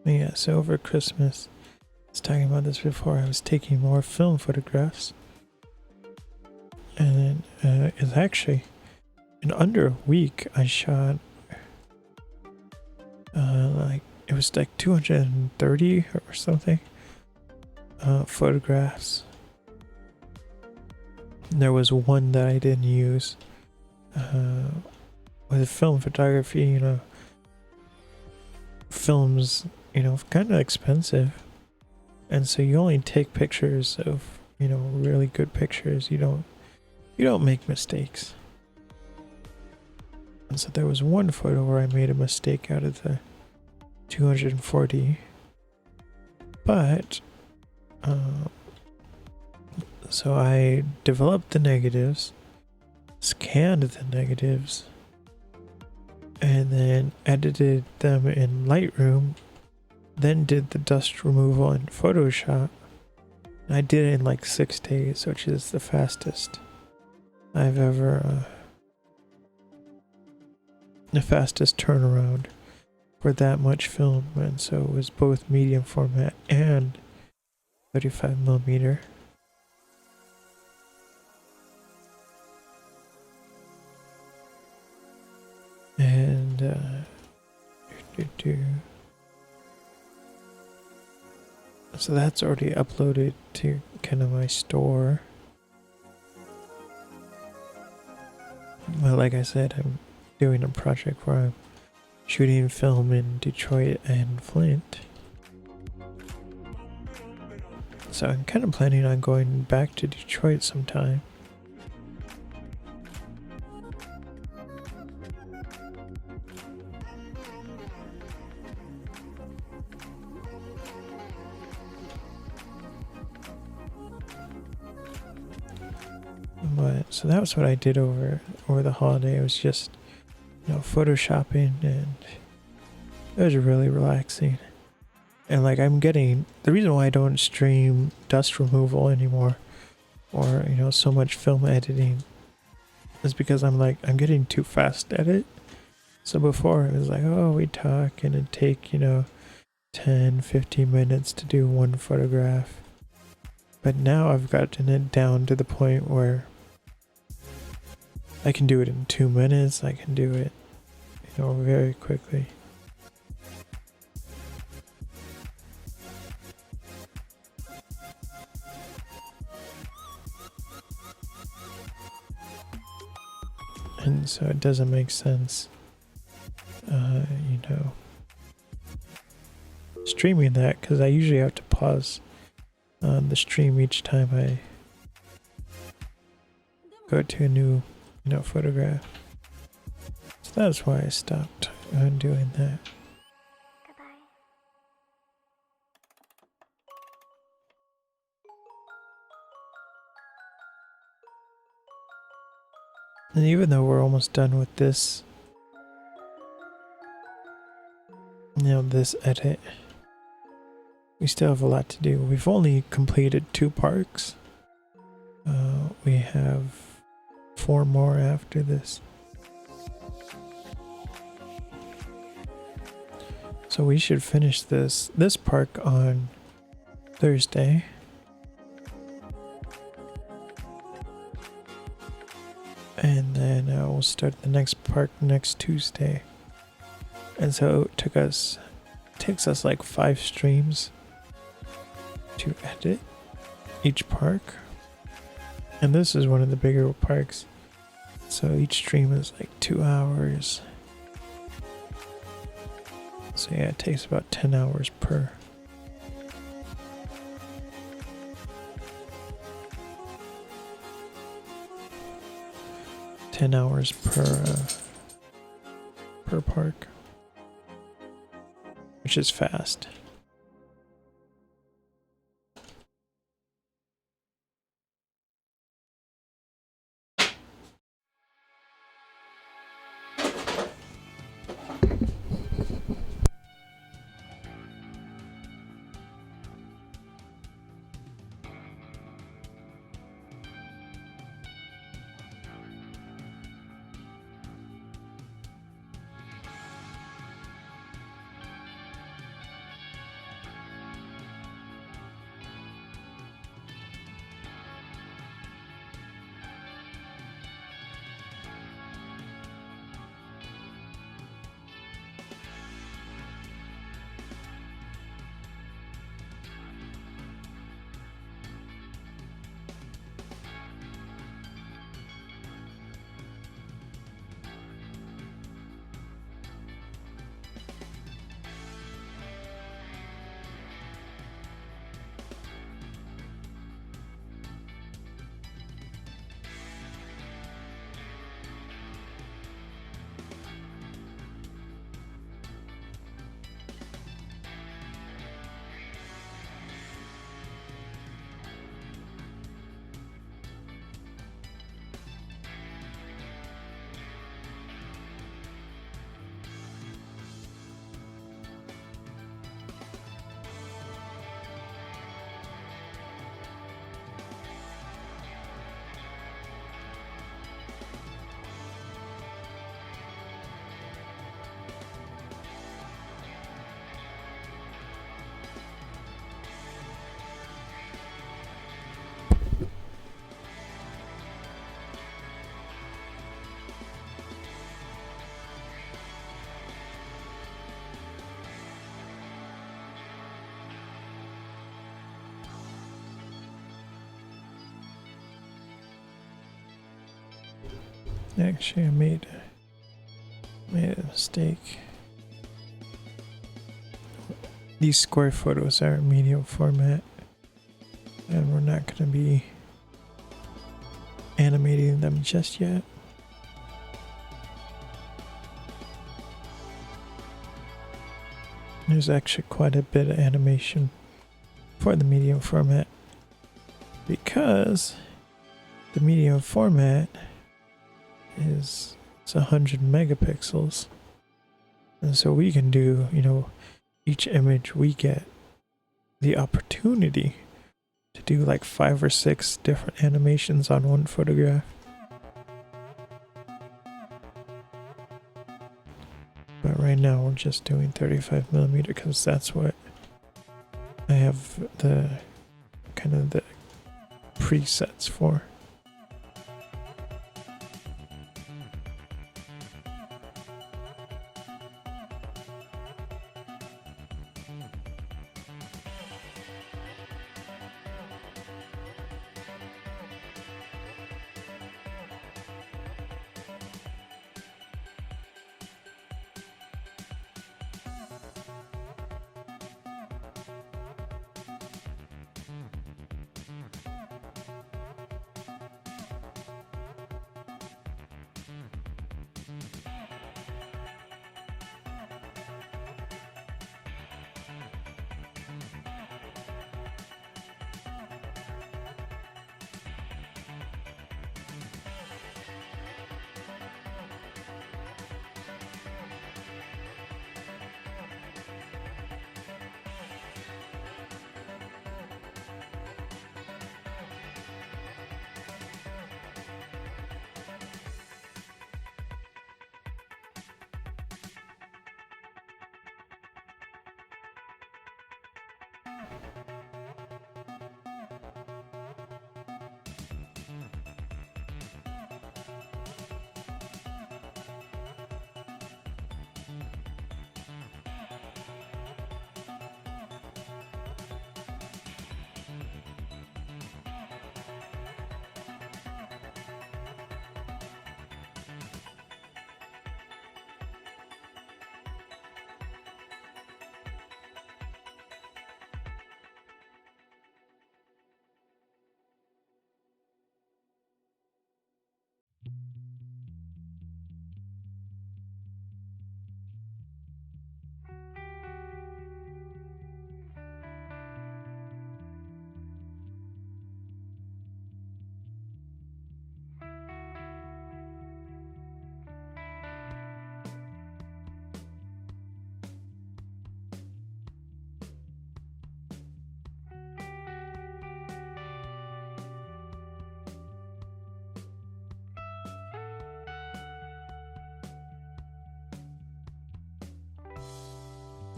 S2: Yeah, so over Christmas, I was talking about this before, I was taking more film photographs. And it's actually, in under a week, I shot, it was like 230 or something, photographs. There was one that I didn't use. With film photography, films, kind of expensive, and so you only take pictures of really good pictures. You don't make mistakes. And so there was one photo where I made a mistake out of the 240, but so I developed the negatives, scanned the negatives, and then edited them in Lightroom, then did the dust removal in Photoshop. And I did it in like 6 days, which is the fastest I've ever, the fastest turnaround for that much film. And so it was both medium format and 35mm. And so that's already uploaded to kind of my store. Well, like I said, I'm doing a project where I'm shooting film in Detroit and Flint. So I'm kind of planning on going back to Detroit sometime. But so that was what I did over the holiday. It was just photoshopping, and it was really relaxing. And like I'm getting the reason why I don't stream dust removal anymore, or so much film editing, is because I'm getting too fast at it. So before it was like, oh, we talk and it'd take 10-15 minutes to do one photograph. But now I've gotten it down to the point where I can do it in 2 minutes. I can do it, very quickly. And so it doesn't make sense, streaming that, because I usually have to pause the stream each time I go to a new photograph. So that's why I stopped doing that. And even though we're almost done with this, this edit, we still have a lot to do. We've only completed 2 parks. We have 4 more after this. So we should finish this park on Thursday. And then we'll start the next park next Tuesday. And so it takes us like 5 streams to edit each park. And this is one of the bigger parks. So each stream is like 2 hours. So yeah, it takes about 10 hours per. 10 hours per park, which is fast. Actually, I made a mistake. These square photos are medium format, and we're not going to be animating them just yet. There's actually quite a bit of animation for the medium format because the medium format it's 100 megapixels, and so we can do, each image we get the opportunity to do like 5 or 6 different animations on one photograph. But right now we're just doing 35mm because that's what I have the presets for.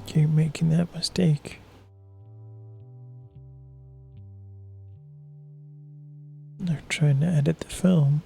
S2: keep making that mistake. They're trying to edit the film.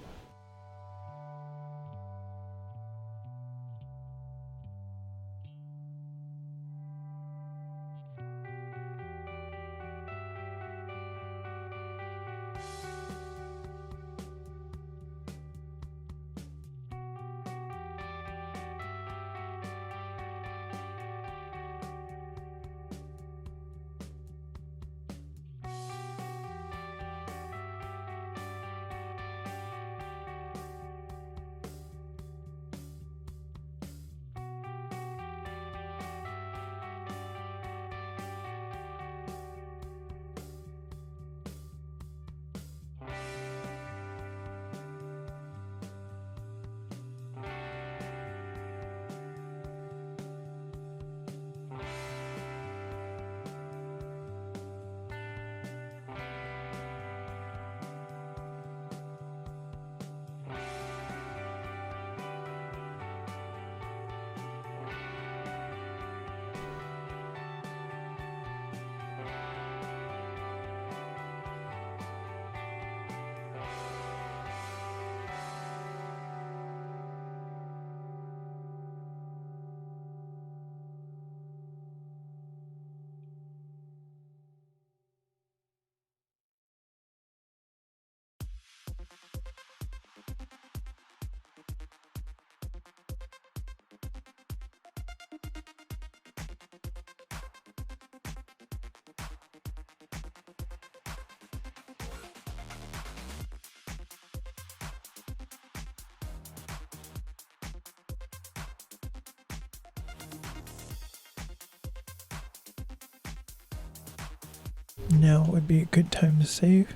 S2: Now would be a good time to save.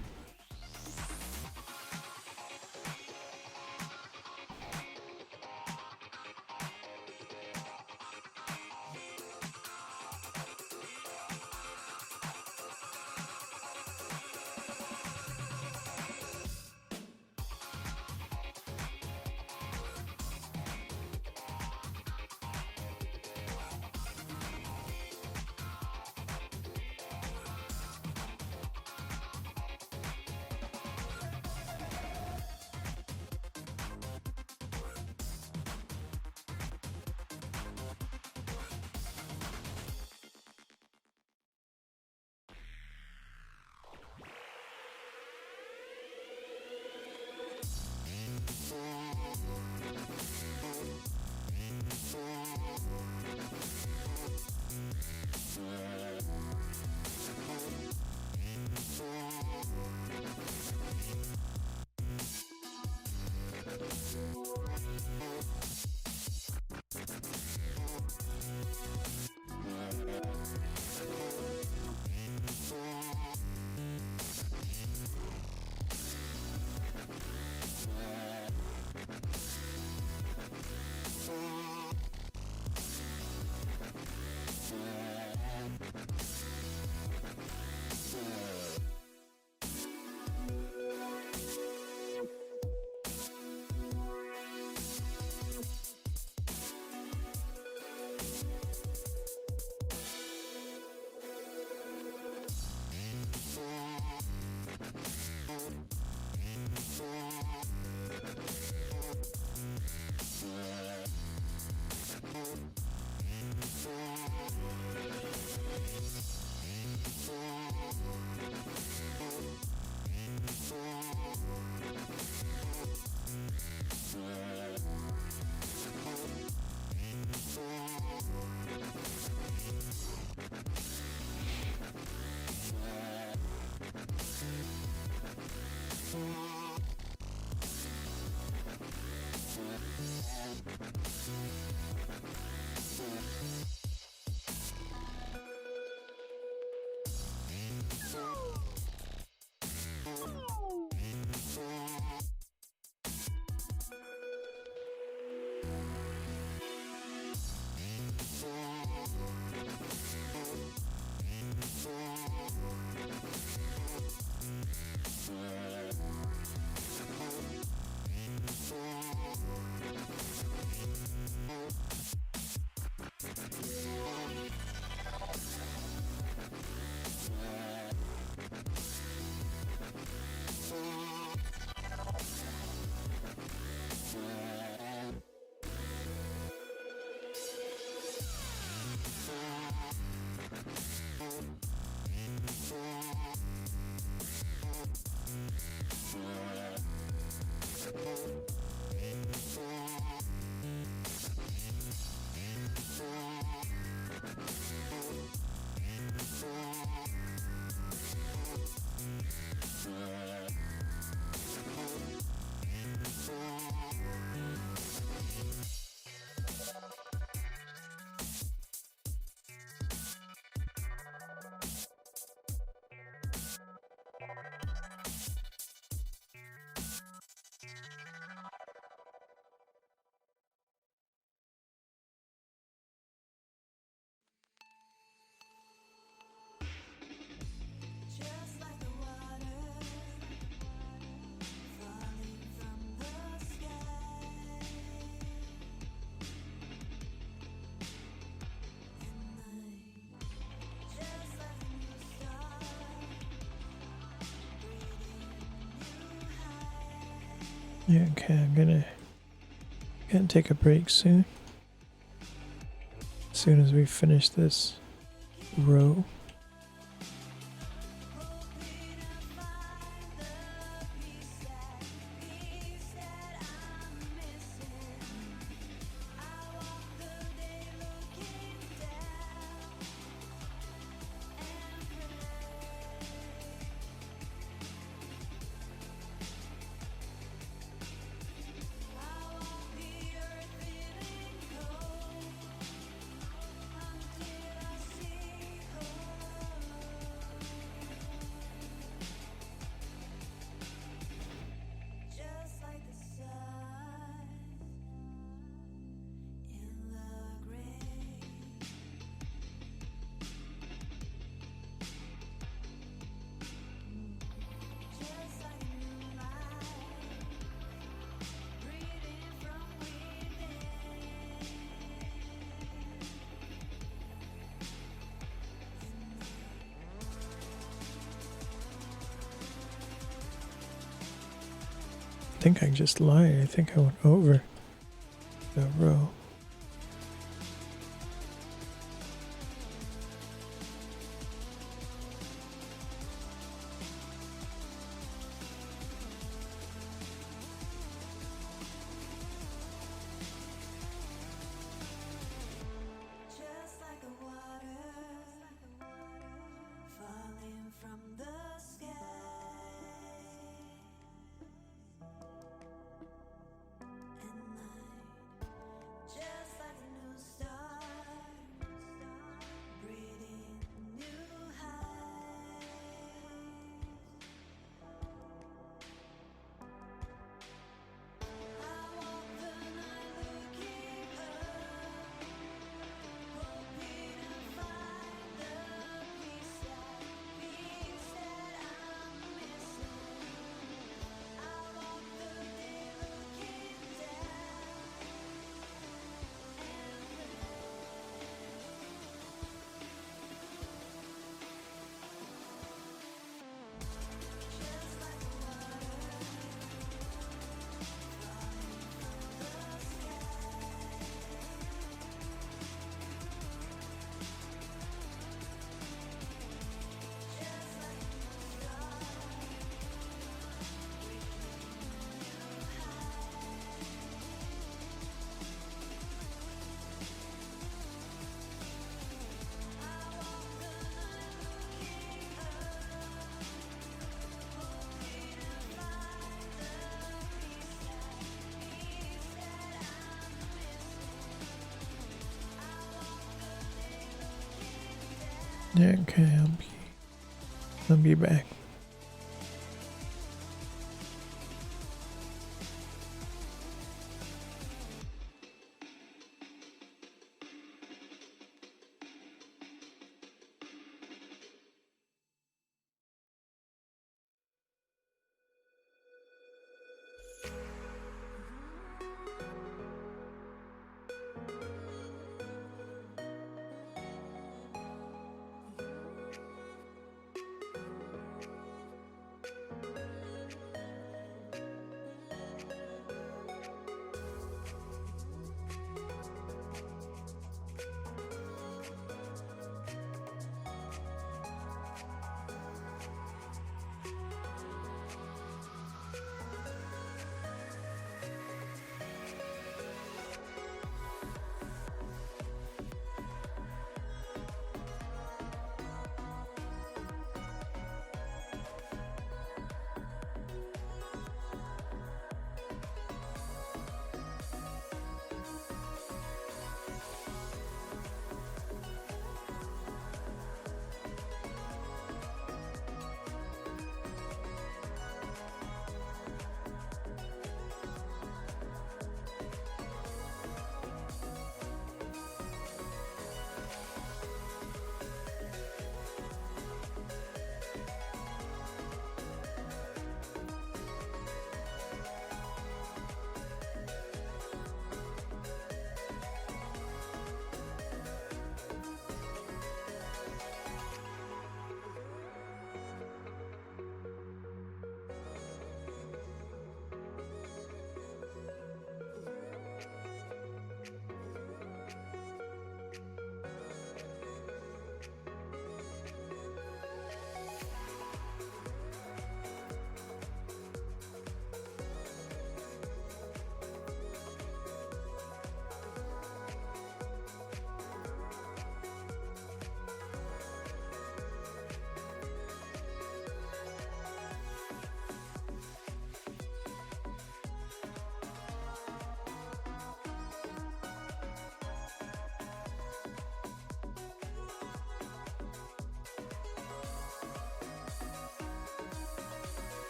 S2: Yeah, okay, I'm gonna take a break soon. As soon as we finish this row.
S1: Just like the sun in the gray. Just like a new life, breathing from within.
S2: I think I just lied. I think I went over the row.
S1: Just like the water falling from the sky. At night, just like a new start, breathing new highs. I walk the night looking up, hoping to find the peace that I'm missing. I walk the day looking down and just like the water falling from the sky. Just like a new start, breathing new highs. I walk the night looking up, hoping to find the peace that I'm missing. I walk the day looking down.
S2: Yeah, okay, I'll be back.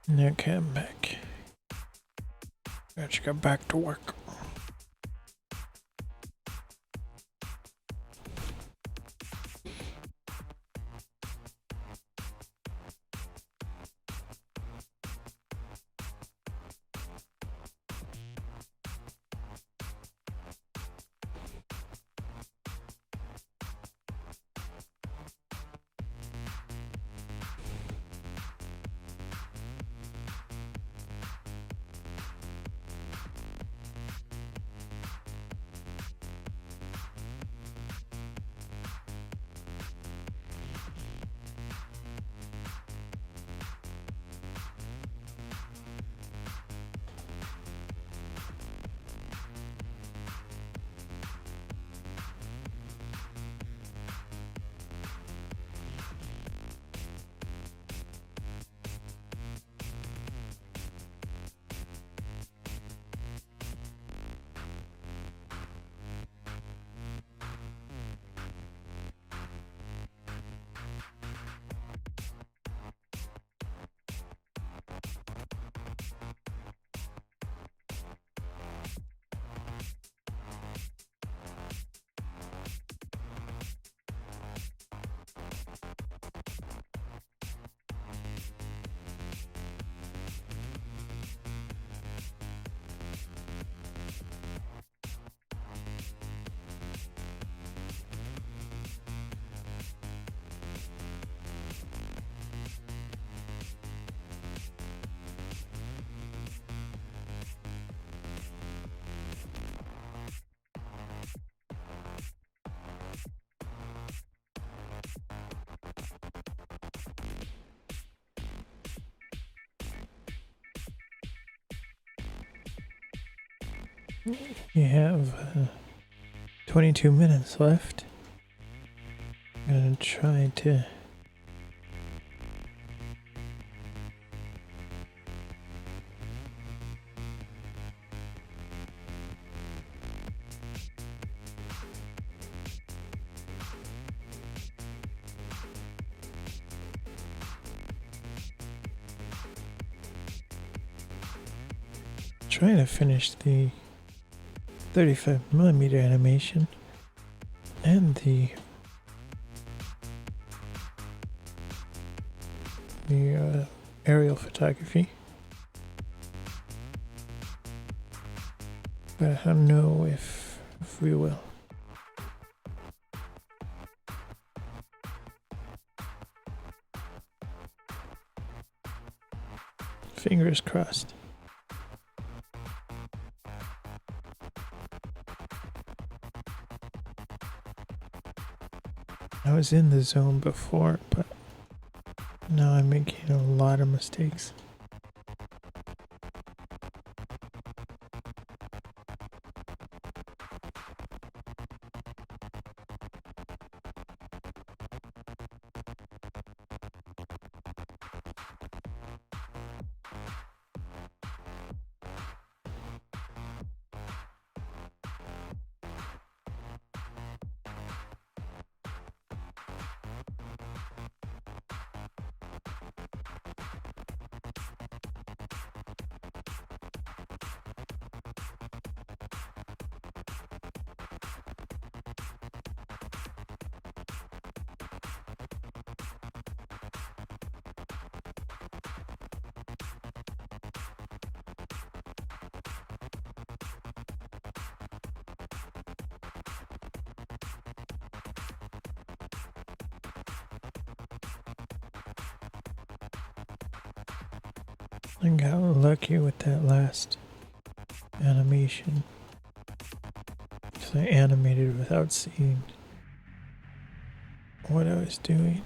S2: Okay, I'm back. Let's go back to work. You have 22 minutes left. I'm gonna try to finish the 35mm animation and the aerial photography, but I don't know if we will. Fingers crossed. I was in the zone before, but now I'm making a lot of mistakes. I got lucky with that last animation. So I animated without seeing what I was doing.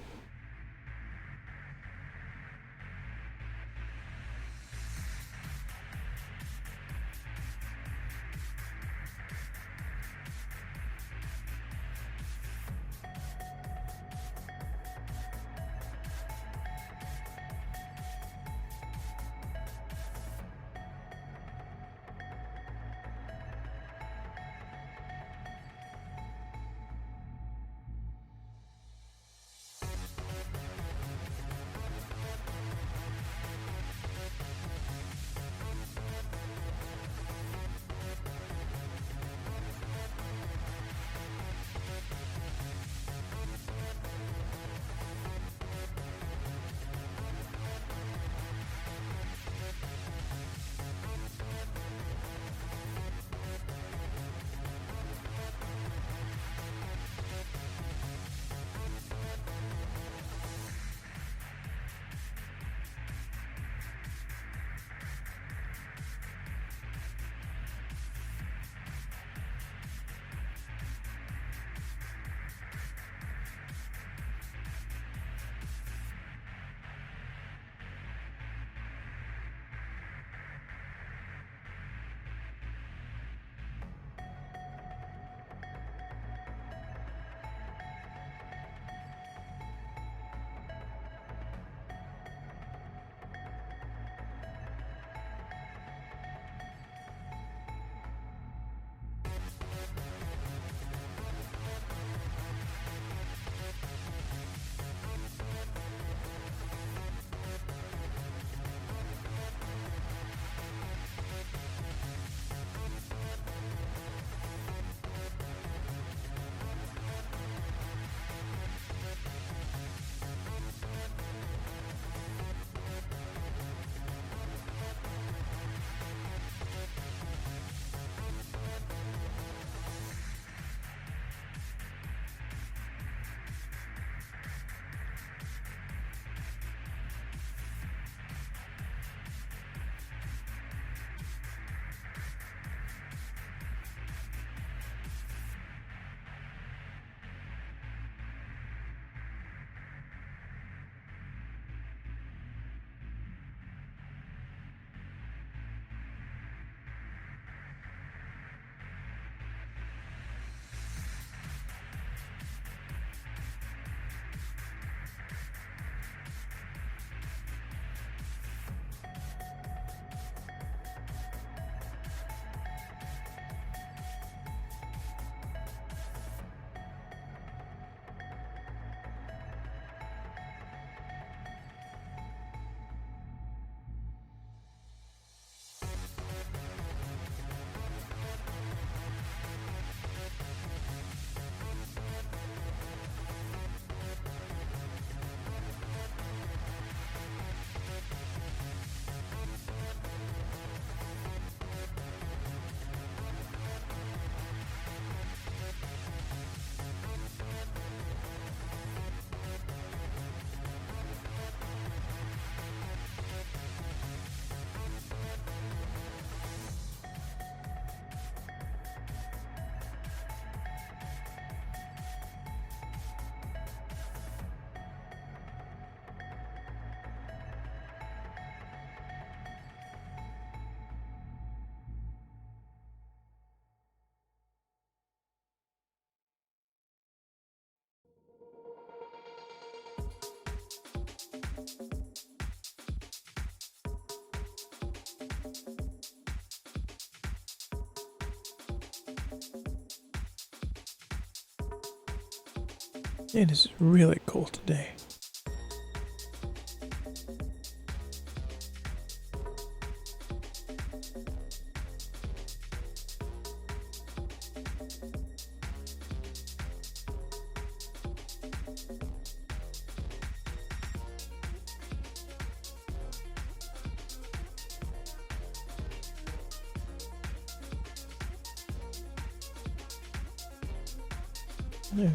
S2: It is really cold today.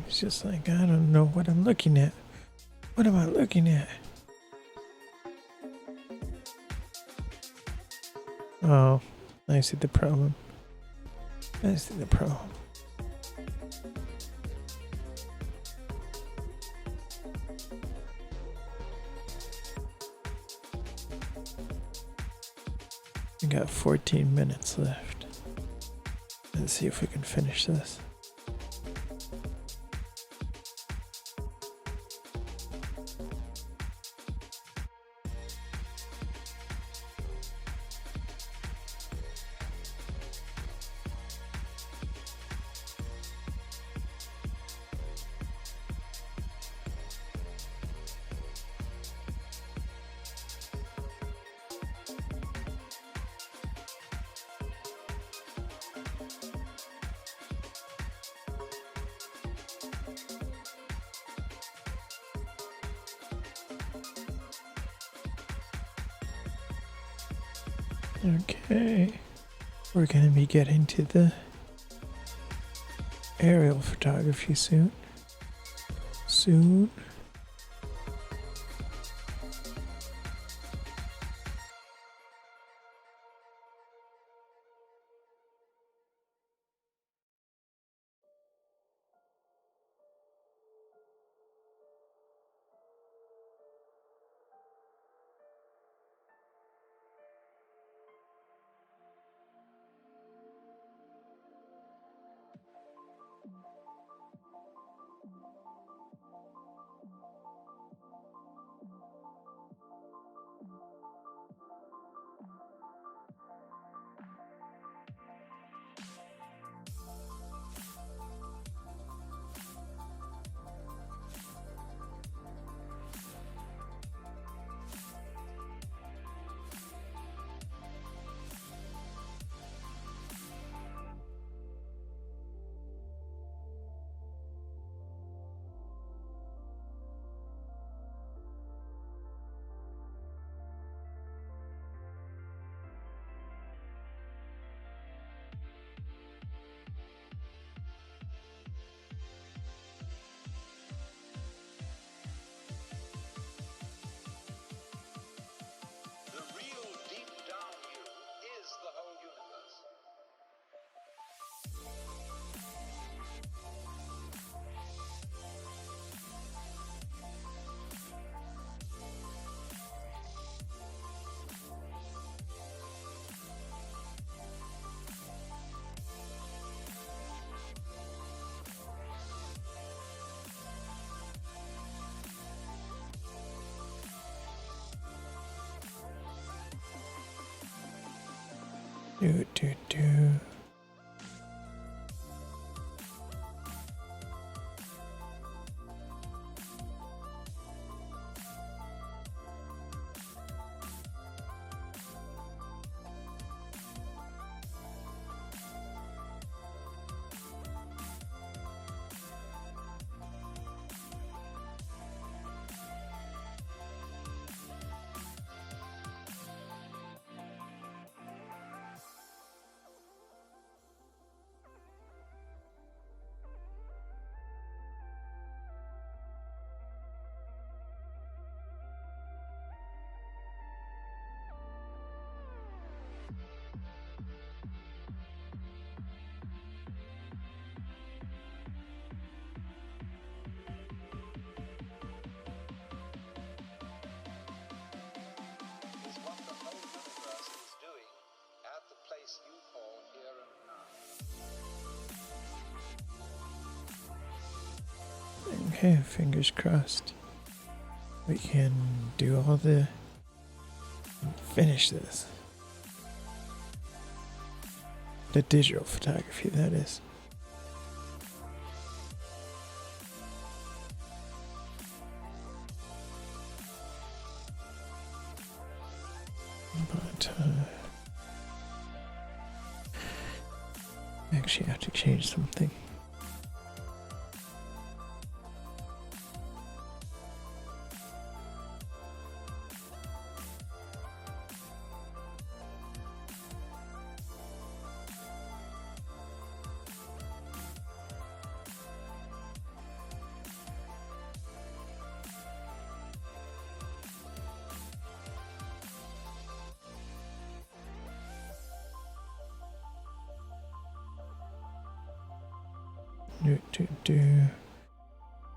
S2: It's just like, I don't know what I'm looking at. What am I looking at? Oh, I see the problem. I see the problem. We got 14 minutes left. Let's see if we can finish this. Okay, we're gonna be getting to the aerial photography soon. Do. Okay, fingers crossed. We can do all the... finish this. The digital photography, that is. But actually, I have to change something.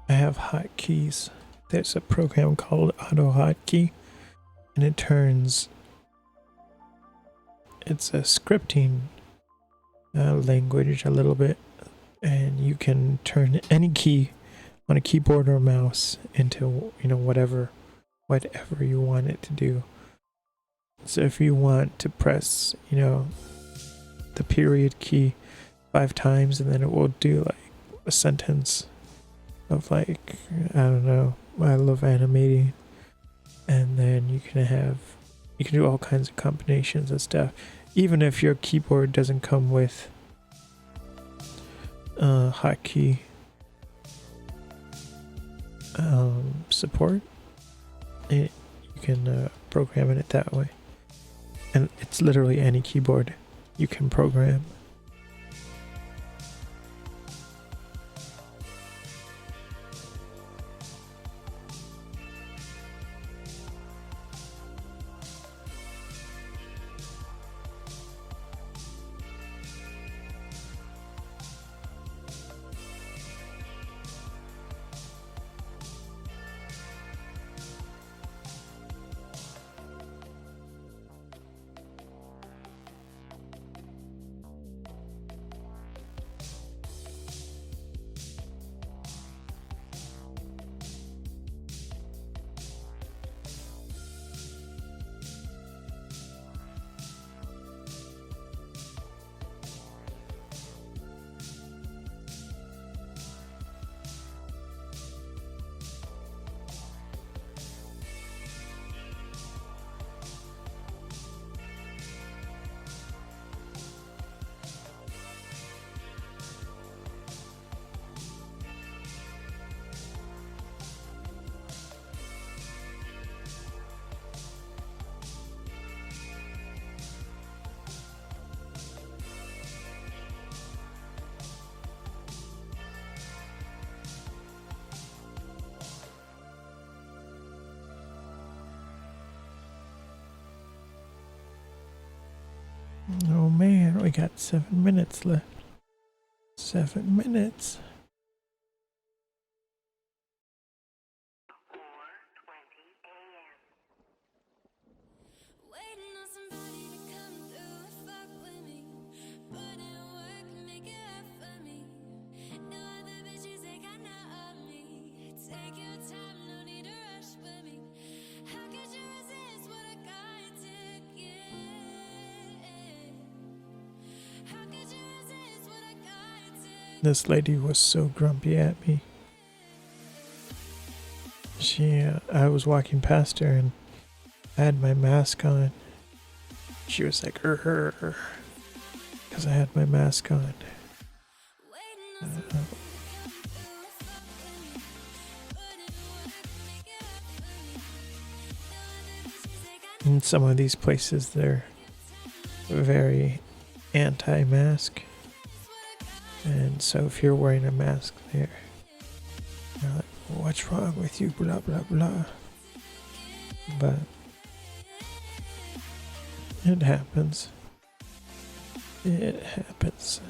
S2: I have hotkeys. There's a program called AutoHotkey, and it turns. It's a scripting language a little bit, and you can turn any key on a keyboard or mouse into whatever you want it to do. So if you want to press the period key 5 times, and then it will do like a sentence of like, I don't know, I love animating, and then you can do all kinds of combinations of stuff, even if your keyboard doesn't come with hotkey support. You can program it that way, and it's literally any keyboard you can program. Oh man, we got 7 minutes left. 7 minutes. This lady was so grumpy at me. I was walking past her and I had my mask on. She was like, because I had my mask on. In some of these places, they're very anti-mask. And so if you're wearing a mask there, you're like, what's wrong with you, blah, blah, blah. But it happens. It happens.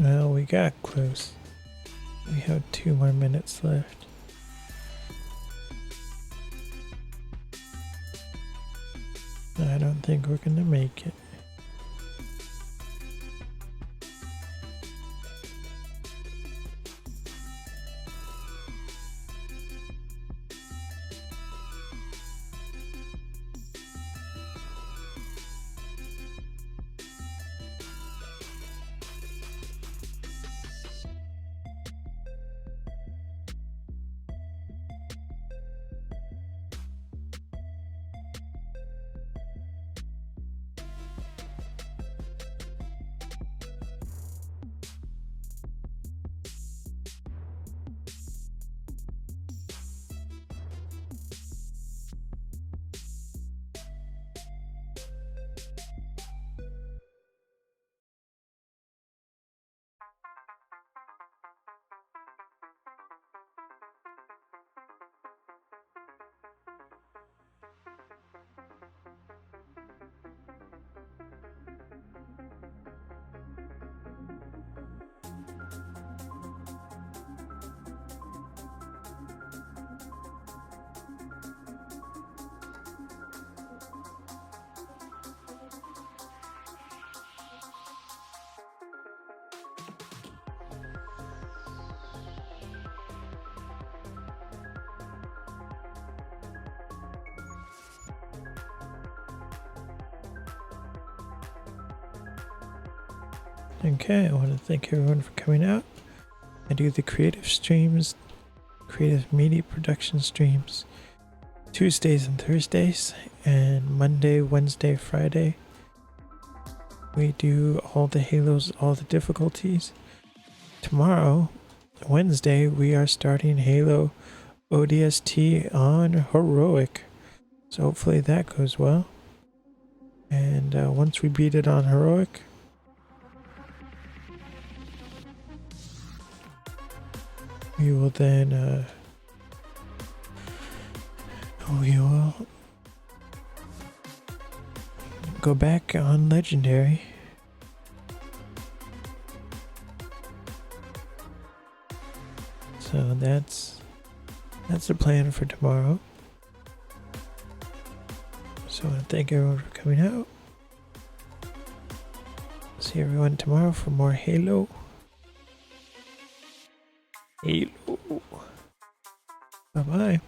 S2: Well, we got close. We have 2 more minutes left. I don't think we're gonna make it. Okay, I want to thank everyone for coming out. I do the creative streams, creative media production streams, Tuesdays and Thursdays, and Monday, Wednesday, Friday. We do all the Halos, all the difficulties. Tomorrow, Wednesday, we are starting Halo ODST on Heroic. So hopefully that goes well. And once we beat it on Heroic, we will then we will go back on Legendary. So that's the plan for tomorrow. So I want to thank everyone for coming out. See everyone tomorrow for more Halo. Bye-bye.